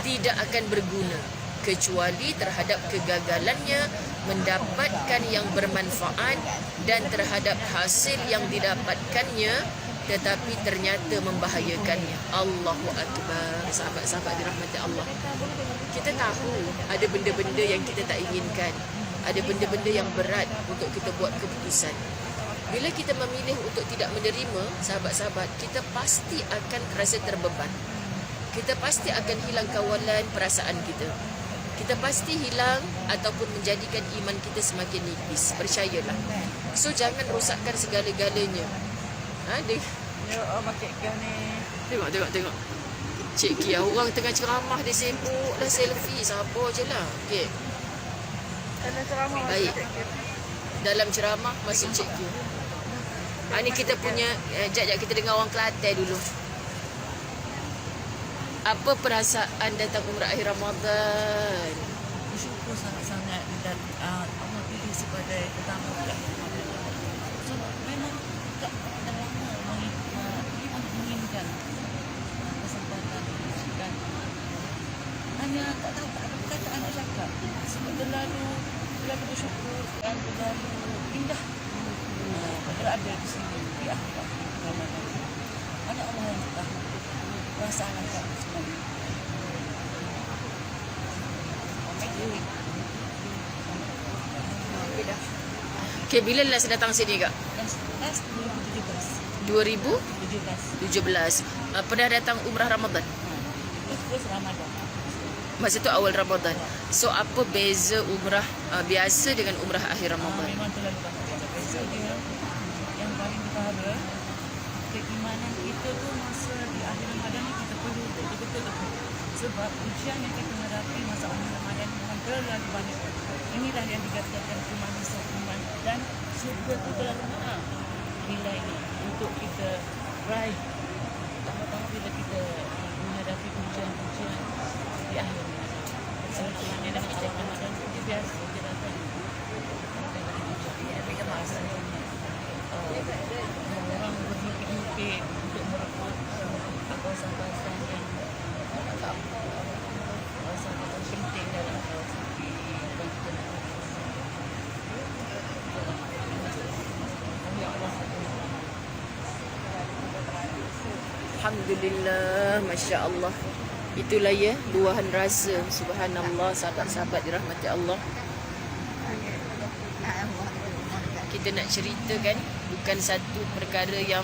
tidak akan berguna kecuali terhadap kegagalannya mendapatkan yang bermanfaat dan terhadap hasil yang didapatkannya tetapi ternyata membahayakannya. Allahu Akbar. Sahabat-sahabat dirahmati Allah, kita tahu ada benda-benda yang kita tak inginkan, ada benda-benda yang berat untuk kita buat keputusan. Bila kita memilih untuk tidak menerima, sahabat-sahabat, kita pasti akan terasa terbeban. Kita pasti akan hilang kawalan perasaan kita. Kita pasti hilang ataupun menjadikan iman kita semakin nipis. Percayalah. So jangan rosakkan segala-galanya. Dia Ya, pakai kau ni. tengok. Cik Kia, orang tengah ceramah dia sibuk lah selfie. Sabar je lah. Okey. Dalam ceramah Baik. Dalam ceramah masuk Cik Kia. Ni kita punya jap kita dengar orang Kelantan dulu. Apa perasaan datang umrah akhir Ramadan? Bersyukur sangat-sangat dan Allah pilih sebagai pertama bulan Ramadan. So memang tak lama menginginkan kesempatan dan hanya tak tahu tak ada perkataan nak cakap. Sebab terlalu bersyukur dan terlalu indah berada di sini di akhir Ramadan. Hanya Allah yang tahu perasaan agak sebenarnya. Okay, bila last datang sini kak? Last 2017. 2017. Pernah datang umrah Ramadan? Terus Ramadan. Masa tu awal Ramadan. So apa beza umrah biasa dengan umrah akhir Ramadan? Memang terlalu banyak beza dia. Yang paling utama, keimanan kita tu masa di akhir Ramadan ni kita perlu betul-betul sebab ujian yang kita hadapi masa akhir Ramadan memang terlalu banyak. Inilah yang dikatakan kemanisan iman dan syurga tu terlalu mahal nilai ini untuk kita raih. Pertama-tama bila kita menghadapi ujian-ujian di akhir Ramadan. Sebenarnya dah kita Ramadan itu biasa je datang. Kita masa orang bermimpi-mimpi untuk merebut kawasan-kawasan yang kawasan-kawasan penting dalam kawasan di Bangkit. Alhamdulillah, Masya Allah. Itulah ya, luahan rasa. Subhanallah, sahabat-sahabat dirahmati Allah. Kita nak ceritakan bukan satu perkara yang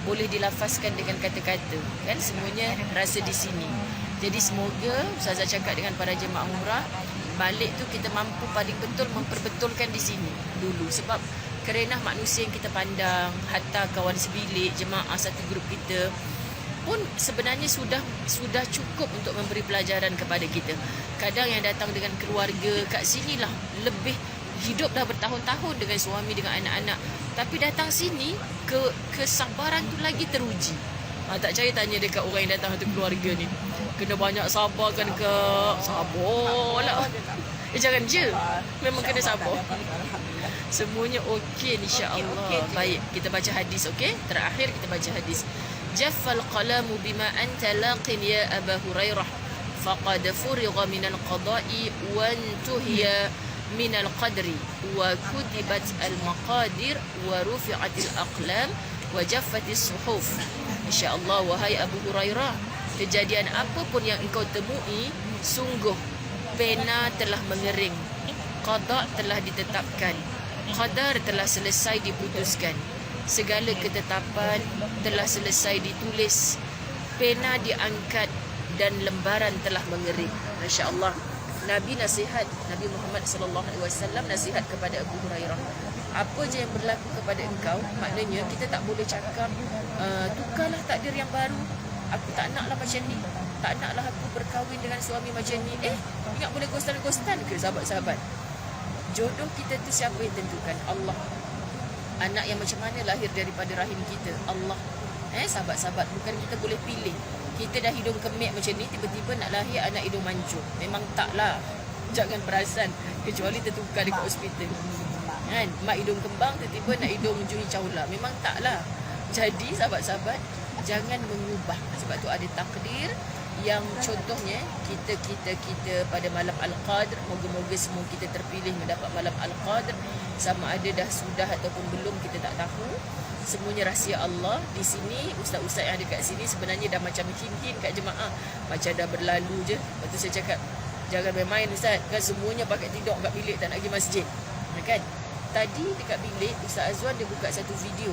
boleh dilafazkan dengan kata-kata. Kan semuanya rasa di sini. Jadi semoga Ustazah cakap dengan para jemaah umrah, balik tu kita mampu paling betul memperbetulkan di sini dulu. Sebab kerana manusia yang kita pandang, hatta kawan sebilik, jemaah satu grup kita pun sebenarnya sudah cukup untuk memberi pelajaran kepada kita. Kadang yang datang dengan keluarga kat sinilah lebih hidup dah bertahun-tahun dengan suami, dengan anak-anak, tapi datang sini kesabaran tu lagi teruji. Tak percaya tanya dekat orang yang datang satu keluarga ni, kena banyak sabar kan kak? Sabar lah. Jangan je, memang kena sabar. Semuanya okey insya-Allah. Baik, kita baca hadis, okey? Terakhir kita baca hadis. Jaffal qalamu bima anta laqin ya Aba Hurairah faqad furigha minal qada'i wa intuhiya minal qadri wa kutibat al maqadir wa rufi'atil aqlam wa jaffatis suhuf. Insya-Allah, wahai Abu Hurairah, kejadian apa pun yang engkau temui, sungguh pena telah mengering, qada telah ditetapkan, qadar telah selesai diputuskan, segala ketetapan telah selesai ditulis, pena diangkat dan lembaran telah mengering. Masya-Allah. Nabi nasihat, Nabi Muhammad sallallahu alaihi wasallam nasihat kepada Abu Hurairah. Apa je yang berlaku kepada engkau, maknanya kita tak boleh cakap tukarlah takdir yang baru. Aku tak naklah macam ni. Tak naklah aku berkahwin dengan suami macam ni. Ingat boleh ghostan ke sahabat-sahabat? Jodoh kita tu siapa yang tentukan? Allah. Anak yang macam mana lahir daripada rahim kita? Allah. Sahabat-sahabat, bukan kita boleh pilih. Kita dah hidung kemik macam ni, tiba-tiba nak lahir anak hidung mancung. Memang taklah. Jangan perasan. Kecuali tertukar dekat hospital. Kan? Mak hidung kembang, tiba-tiba nak hidung Juhi Chawla. Memang taklah. Jadi sahabat-sahabat, jangan mengubah. Sebab tu ada takdir yang contohnya kita pada malam Al-Qadr, moga-moga semua kita terpilih mendapat malam Al-Qadr. Sama ada dah sudah ataupun belum, kita tak tahu. Semuanya rahsia Allah. Di sini ustaz-ustaz yang ada kat sini sebenarnya dah macam hin-hin kat jemaah, macam dah berlalu je. Lepas tu saya cakap, jangan main-main ustaz, kan semuanya pakai tidur kat bilik, tak nak pergi masjid, kan? Tadi dekat bilik Ustaz Azwan dia buka satu video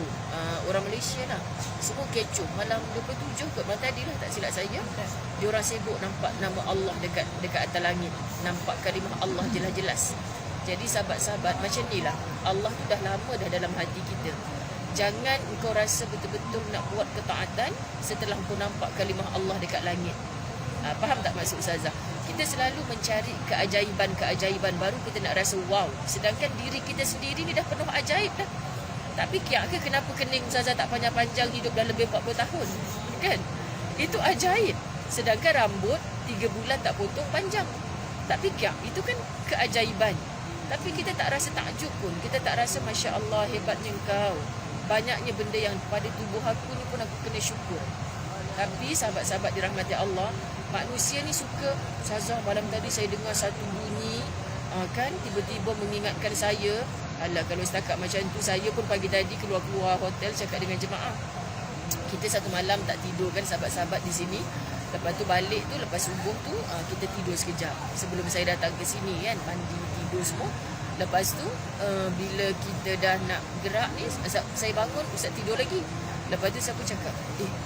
orang Malaysia lah, semua kecoh. Malam 27 kot, malam tadi lah tak silap saya, dia orang sibuk nampak nama Allah dekat atas langit, nampak kalimah Allah jelas-jelas. Jadi sahabat-sahabat, macam ni lah, Allah tu dah lama dah dalam hati kita. Jangan kau rasa betul-betul nak buat ketaatan setelah kau nampak kalimah Allah dekat langit. Faham tak maksud Ustazah? Kita selalu mencari keajaiban baru kita nak rasa wow. Sedangkan diri kita sendiri ni dah penuh ajaib dah. Tapi kiak ke kenapa kening Ustazah tak panjang-panjang, hidup dah lebih 40 tahun? Kan? Itu ajaib. Sedangkan rambut 3 bulan tak potong panjang. Tapi kiak, itu kan keajaiban. Tapi kita tak rasa takjub pun. Kita tak rasa Masya Allah hebatnya engkau. Banyaknya benda yang pada tubuh aku ni pun aku kena syukur. Tapi sahabat-sahabat dirahmati Allah, manusia ni suka, Ustazah malam tadi saya dengar satu bunyi, kan tiba-tiba mengingatkan saya. Alah, kalau setakat macam tu, saya pun pagi tadi keluar-keluar hotel cakap dengan jemaah. Kita satu malam tak tidur kan sahabat-sahabat di sini. Lepas tu balik tu, lepas subuh tu kita tidur sekejap. Sebelum saya datang ke sini kan, mandi, tidur semua. Lepas tu bila kita dah nak gerak ni, saya bangun, Ustaz tidur lagi. Lepas tu saya pun cakap,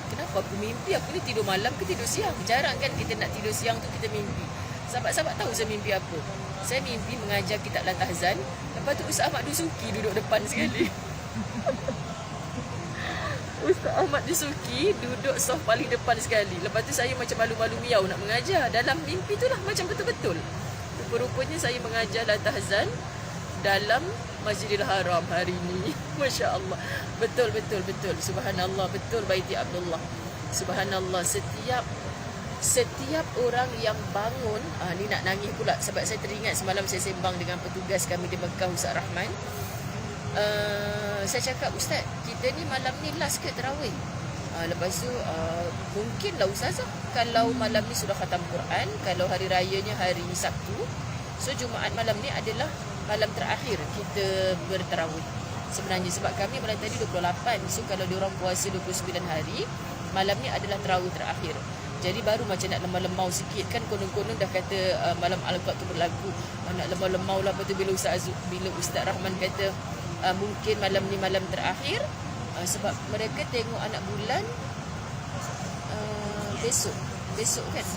kenapa aku mimpi? Aku ni tidur malam ke tidur siang? Jarang kan kita nak tidur siang tu kita mimpi. Sahabat-sahabat tahu saya mimpi apa? Saya mimpi mengajar kitab Al-Tahzan. Lepas tu Ustaz Ahmad Dusuki duduk depan sekali. Ustaz Ahmad Dusuki duduk soft paling depan sekali. Lepas tu saya macam malu-malu miau nak mengajar. Dalam mimpi tu lah macam betul-betul. Rupa-rupanya saya mengajar Al-Tahzan dalam Masjidil Haram hari ini. Masya Allah. Betul. Subhanallah. Betul Baiti Abdullah. Subhanallah. Setiap orang yang bangun, ni nak nangis pula sebab saya teringat semalam saya sembang dengan petugas kami di Mekah, Ustaz Rahman. Saya cakap, Ustaz, kita ni malam ni last ke tarawih? Lepas tu mungkinlah Ustazah, kalau malam ni sudah khatam Quran, kalau hari rayanya hari Sabtu, so Jumaat malam ni adalah malam terakhir kita bertarawih. Sebenarnya sebab kami malam tadi 28, so kalau diorang puasa 29 hari, malam ni adalah tarawih terakhir. Jadi baru macam nak lemau-lemau sikit kan, konon-konon dah kata malam Al-Qadr tu berlaku. Nak lemau-lemau lah. Lepas tu bila Ustaz Rahman kata mungkin malam ni malam terakhir, sebab mereka tengok anak bulan besok kan.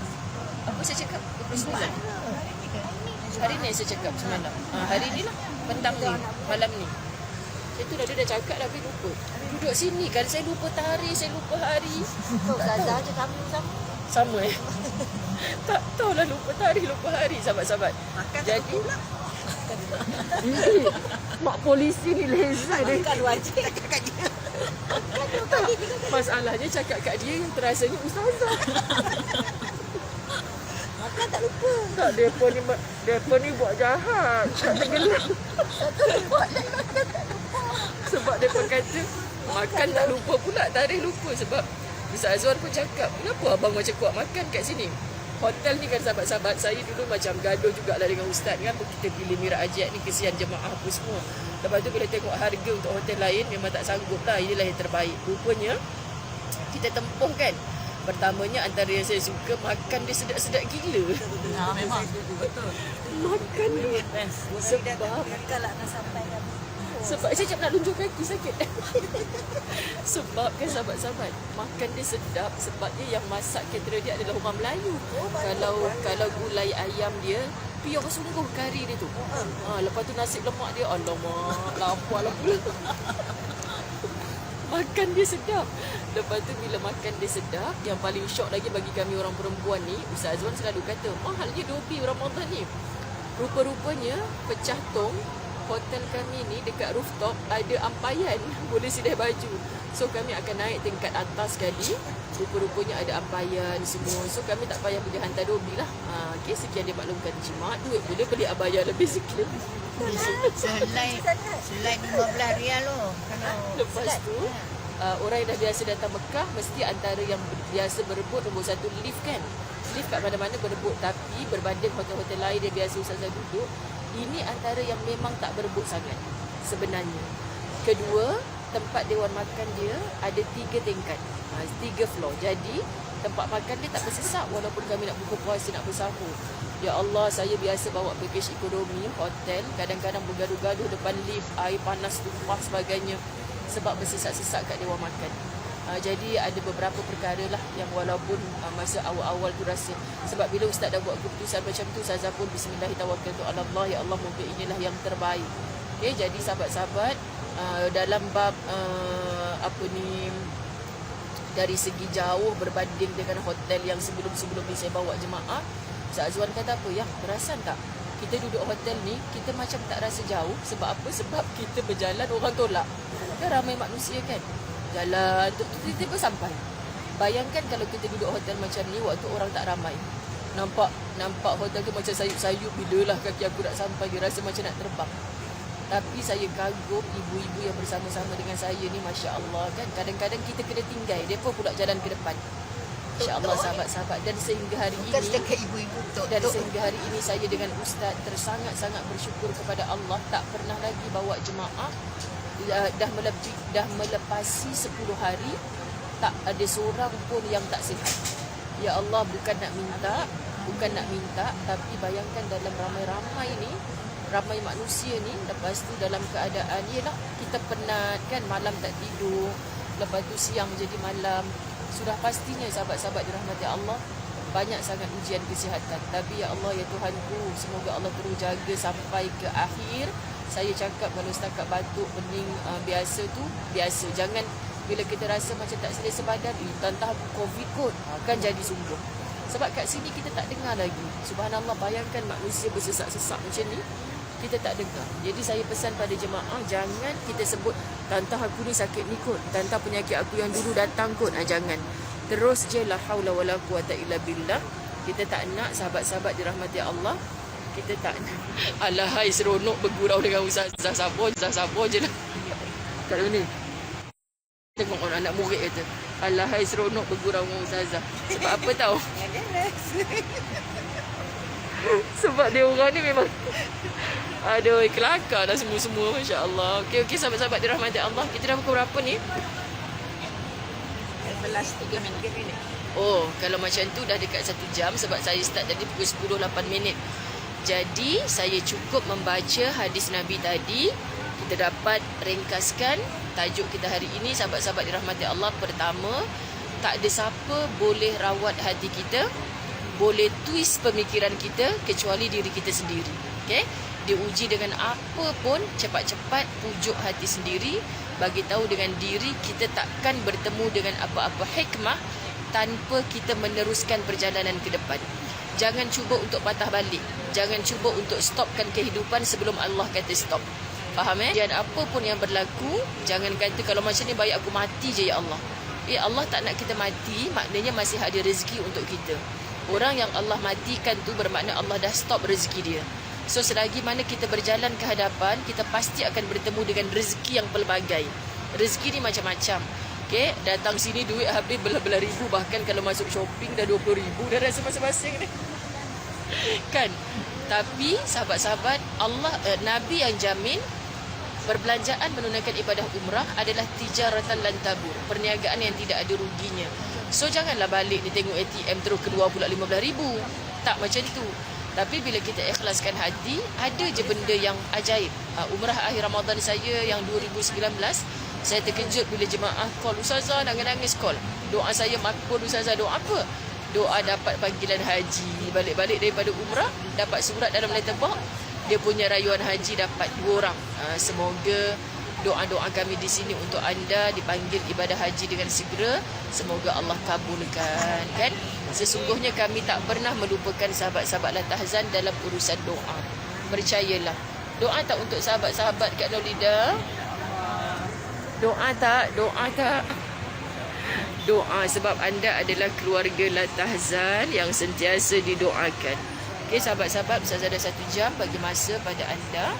Apa saya cakap? 29. Hari ni saya cakap semalam. Hari ni lah, petang ni, malam ni. Itu dah dia dah cakap dah, tapi lupa. Duduk sini kan, saya lupa tarikh, saya lupa hari. Ustazah je kami Sama tak tahulah, lupa tarikh, lupa hari sahabat-sahabat. Jadi mak polisi ni lezat dia. makan wajib kat dia. Masalahnya cakap kat dia yang terasanya Ustazah. Makan tak lupa. Tak, depa ni buat jahat. Tak tenggelam. Sebab depa kata makan tak lupa pula, tarikh lupa. Sebab Ustaz Azwan pun cakap, kenapa abang macam kuat makan kat sini? Hotel ni kan sahabat-sahabat, saya dulu macam gaduh jugalah dengan Ustaz kan. Kita pilih Mira Ajiat ni, kesian jemaah apa semua. Lepas tu bila tengok harga untuk hotel lain, memang tak sanggup lah. Inilah yang terbaik. Rupanya kita tempuh kan. Pertamanya antara yang saya suka, makan dia sedap-sedap gila. Memang betul. Makan dia sebab Kalau nak sampai kan. Sebab saya cakap nak lunjuk kaki sakit. Sebab kan sahabat-sahabat, makan dia sedap sebabnya yang masak caterer dia adalah orang Melayu. Kalau gulai ayam dia pure sungguh kari dia tu. Lepas tu nasi lemak dia, alamak, lapar lah pula. Makan dia sedap. Lepas tu bila makan dia sedap, yang paling syok lagi bagi kami orang perempuan ni, Ustaz Azwan selalu kata, mahalnya Dobi Ramadan ni. Rupa-rupanya pecah tong hotel kami ni dekat rooftop ada ampayan boleh sidai baju. So kami akan naik tingkat atas sekali. Rupa-rupanya ada ampayan semua. So kami tak payah pergi hantar dobi lah. Okay, sekian dia maklumkan jimat. Duit boleh beli abaya lebih sikit. Selain 15 rial loh. Kalau Lepas tu orang yang dah biasa datang Mekah mesti antara yang biasa berebut nombor 1 lift kan. Lift kat mana-mana berebut, tapi berbanding hotel-hotel lain yang biasa ustazah duduk, ini antara yang memang tak berebut sangat sebenarnya. Kedua, tempat dewan makan dia ada 3 tingkat, 3 floor. Jadi tempat makan dia tak bersesak walaupun kami nak buka puasa, nak bersahur. Ya Allah, saya biasa bawa package ekonomi hotel, kadang-kadang bergaduh-gaduh depan lift, air panas tumpah sebagainya sebab bersesak-sesak kat dewan makan. Jadi ada beberapa perkara lah yang walaupun masa awal-awal tu rasa, sebab bila ustaz dah buat keputusan macam tu, ustazah pun bismillahirrahmanirrahim, Allah, ya Allah, mungkin inilah yang terbaik. Okay, jadi sahabat-sahabat, dalam bab dari segi jauh berbanding dengan hotel yang sebelum-sebelum ni saya bawa jemaah, Ustaz Azwan kata apa, yang perasan tak, kita duduk hotel ni kita macam tak rasa jauh. Sebab apa? Sebab kita berjalan orang tolak. Kan ramai manusia kan, jalan tiba-tiba sampai. Bayangkan kalau kita duduk hotel macam ni waktu orang tak ramai, nampak hotel tu macam sayup-sayup. Bilalah kaki aku nak sampai, dia rasa macam nak terbang. Tapi saya kagum ibu-ibu yang bersama-sama dengan saya ni, Masya Allah kan. Kadang-kadang kita kena tinggal, mereka pula jalan ke depan. Masya Allah sahabat-sahabat. Dan sehingga hari ini, sehingga hari ini saya dengan Ustaz tersangat-sangat bersyukur kepada Allah. Tak pernah lagi bawa jemaah, dah melepasi 10 hari tak ada seorang pun yang tak sihat. Ya Allah, bukan nak minta, tapi bayangkan dalam ramai-ramai ni, ramai manusia ni, lepas tu dalam keadaan yelah kita penat kan, malam tak tidur, lepas tu siang jadi malam. Sudah pastinya sahabat-sahabat dirahmati Allah, banyak sangat ujian kesihatan. Tapi ya Allah, ya Tuhanku, semoga Allah terus jaga sampai ke akhir. Saya cakap kalau setakat batuk pening biasa tu biasa. Jangan bila kita rasa macam tak selesa badan, tantah COVID kot, kan jadi sungguh. Sebab kat sini kita tak dengar lagi. Subhanallah, bayangkan manusia bersesak-sesak macam ni, kita tak dengar. Jadi saya pesan pada jemaah, jangan kita sebut tantah aku ni sakit ni kot, tantah penyakit aku yang dulu datang kot. Jangan. Terus je, la haula wala quwata illa billah. Kita tak nak sahabat-sahabat dirahmati Allah, kita tak nak. Alahai seronok bergurau dengan Ustazah Sabar je lah. Kat ni tengok orang anak murid kata, alahai seronok bergurau dengan Ustazah. Sebab apa tahu? Sebab dia orang ni memang aduh, kelakar dah semua-semua, Masya Allah. Okey, sahabat-sahabat dirahmati Allah, kita dah pukul berapa ni? 11.3 minit. Oh, kalau macam tu dah dekat 1 jam sebab saya start tadi pukul 10.08 minit. Jadi, saya cukup membaca hadis Nabi tadi. Kita dapat ringkaskan tajuk kita hari ini, sahabat-sahabat dirahmati Allah. Pertama, tak ada siapa boleh rawat hati kita, boleh twist pemikiran kita kecuali diri kita sendiri. Okey? Diuji dengan apa pun, cepat-cepat pujuk hati sendiri, bagi tahu dengan diri kita takkan bertemu dengan apa-apa hikmah tanpa kita meneruskan perjalanan ke depan. Jangan cuba untuk patah balik. Jangan cuba untuk stopkan kehidupan sebelum Allah kata stop. Faham Dan apa pun yang berlaku, jangan kata kalau macam ni baik aku mati je ya Allah. Allah tak nak kita mati, maknanya masih ada rezeki untuk kita. Orang yang Allah matikan tu bermakna Allah dah stop rezeki dia. So selagi mana kita berjalan ke hadapan, kita pasti akan bertemu dengan rezeki yang pelbagai. Rezeki ni macam-macam. Okay, datang sini duit habis belah-belah ribu, bahkan kalau masuk shopping dah 20,000 dah rasa masing-masing ni. Kan? Tapi sahabat-sahabat, Nabi yang jamin perbelanjaan menunaikan ibadah umrah adalah tijaratan lan tabur, perniagaan yang tidak ada ruginya. So janganlah balik ni tengok ATM terus keluar pula 15,000. Tak macam tu. Tapi bila kita ikhlaskan hati, ada je benda yang ajaib. Umrah akhir Ramadan saya yang 2019, saya terkejut bila jemaah call, Ustazah nangis-nangis call. Doa saya makbul Ustazah. Doa apa? Doa dapat panggilan haji. Balik-balik daripada umrah, dapat surat dalam letterbox, dia punya rayuan haji dapat 2 orang. Semoga doa-doa kami di sini untuk anda dipanggil ibadah haji dengan segera. Semoga Allah kabulkan, kan? Sesungguhnya kami tak pernah melupakan sahabat-sahabat La Tahzan dalam urusan doa. Percayalah, Doa tak untuk sahabat-sahabat Kak Nolida? Doa tak? Doa tak? Doa sebab anda adalah keluarga Latahzan yang sentiasa didoakan. Okey sahabat-sahabat, Ustazah ada 1 jam bagi masa pada anda.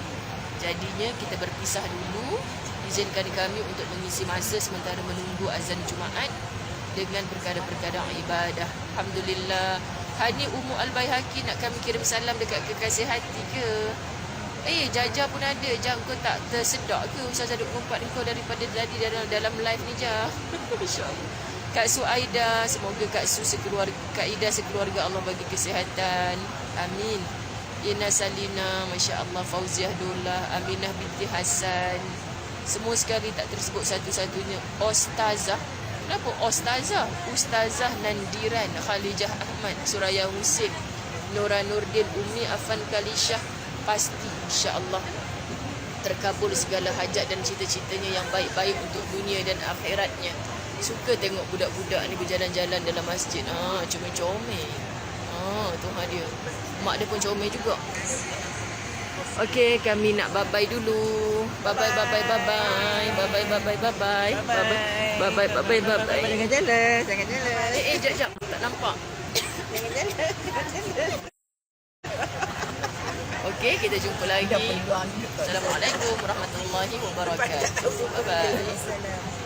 Jadinya kita berpisah dulu. Izinkan kami untuk mengisi masa sementara menunggu azan Jumaat dengan perkara-perkara ibadah. Alhamdulillah. Hani Ummu Al-Baihaqi nak kami kirim salam dekat kekasih hati ke? Jaja pun ada. Jam kau tak tersedak ke Ustazah duk ngumpat kau daripada tadi dalam live ni Jah? InsyaAllah. Kak Suaida, semoga Kak Ida sekeluarga Allah bagi kesihatan. Amin. Ina Salina, Masya Allah. Fauziah Dola, Aminah binti Hassan. Semua sekali tak tersebut satu-satunya. Ostazah. Kenapa Ostazah? Ustazah Nandiran, Khalijah Ahmad, Suraya Husin, Nora Nurdin, Umi Afan Kalishah. Pasti insya-Allah terkabul segala hajat dan cita-citanya yang baik-baik untuk dunia dan akhiratnya. Suka tengok budak-budak ni berjalan-jalan dalam masjid. Comel-comel. Tuhan dia. Mak dia pun comel juga. Okey, kami nak bye-bye dulu. Bye-bye, bye-bye, bye-bye. Bye-bye, bye-bye, bye-bye. Bye-bye, bye-bye, bye-bye. Jangan jealous, jangan jealous. Jap. Tak nampak. Jangan jealous. Okey, kita jumpa lagi. Assalamualaikum warahmatullahi wabarakatuh. Bye-bye. Salam.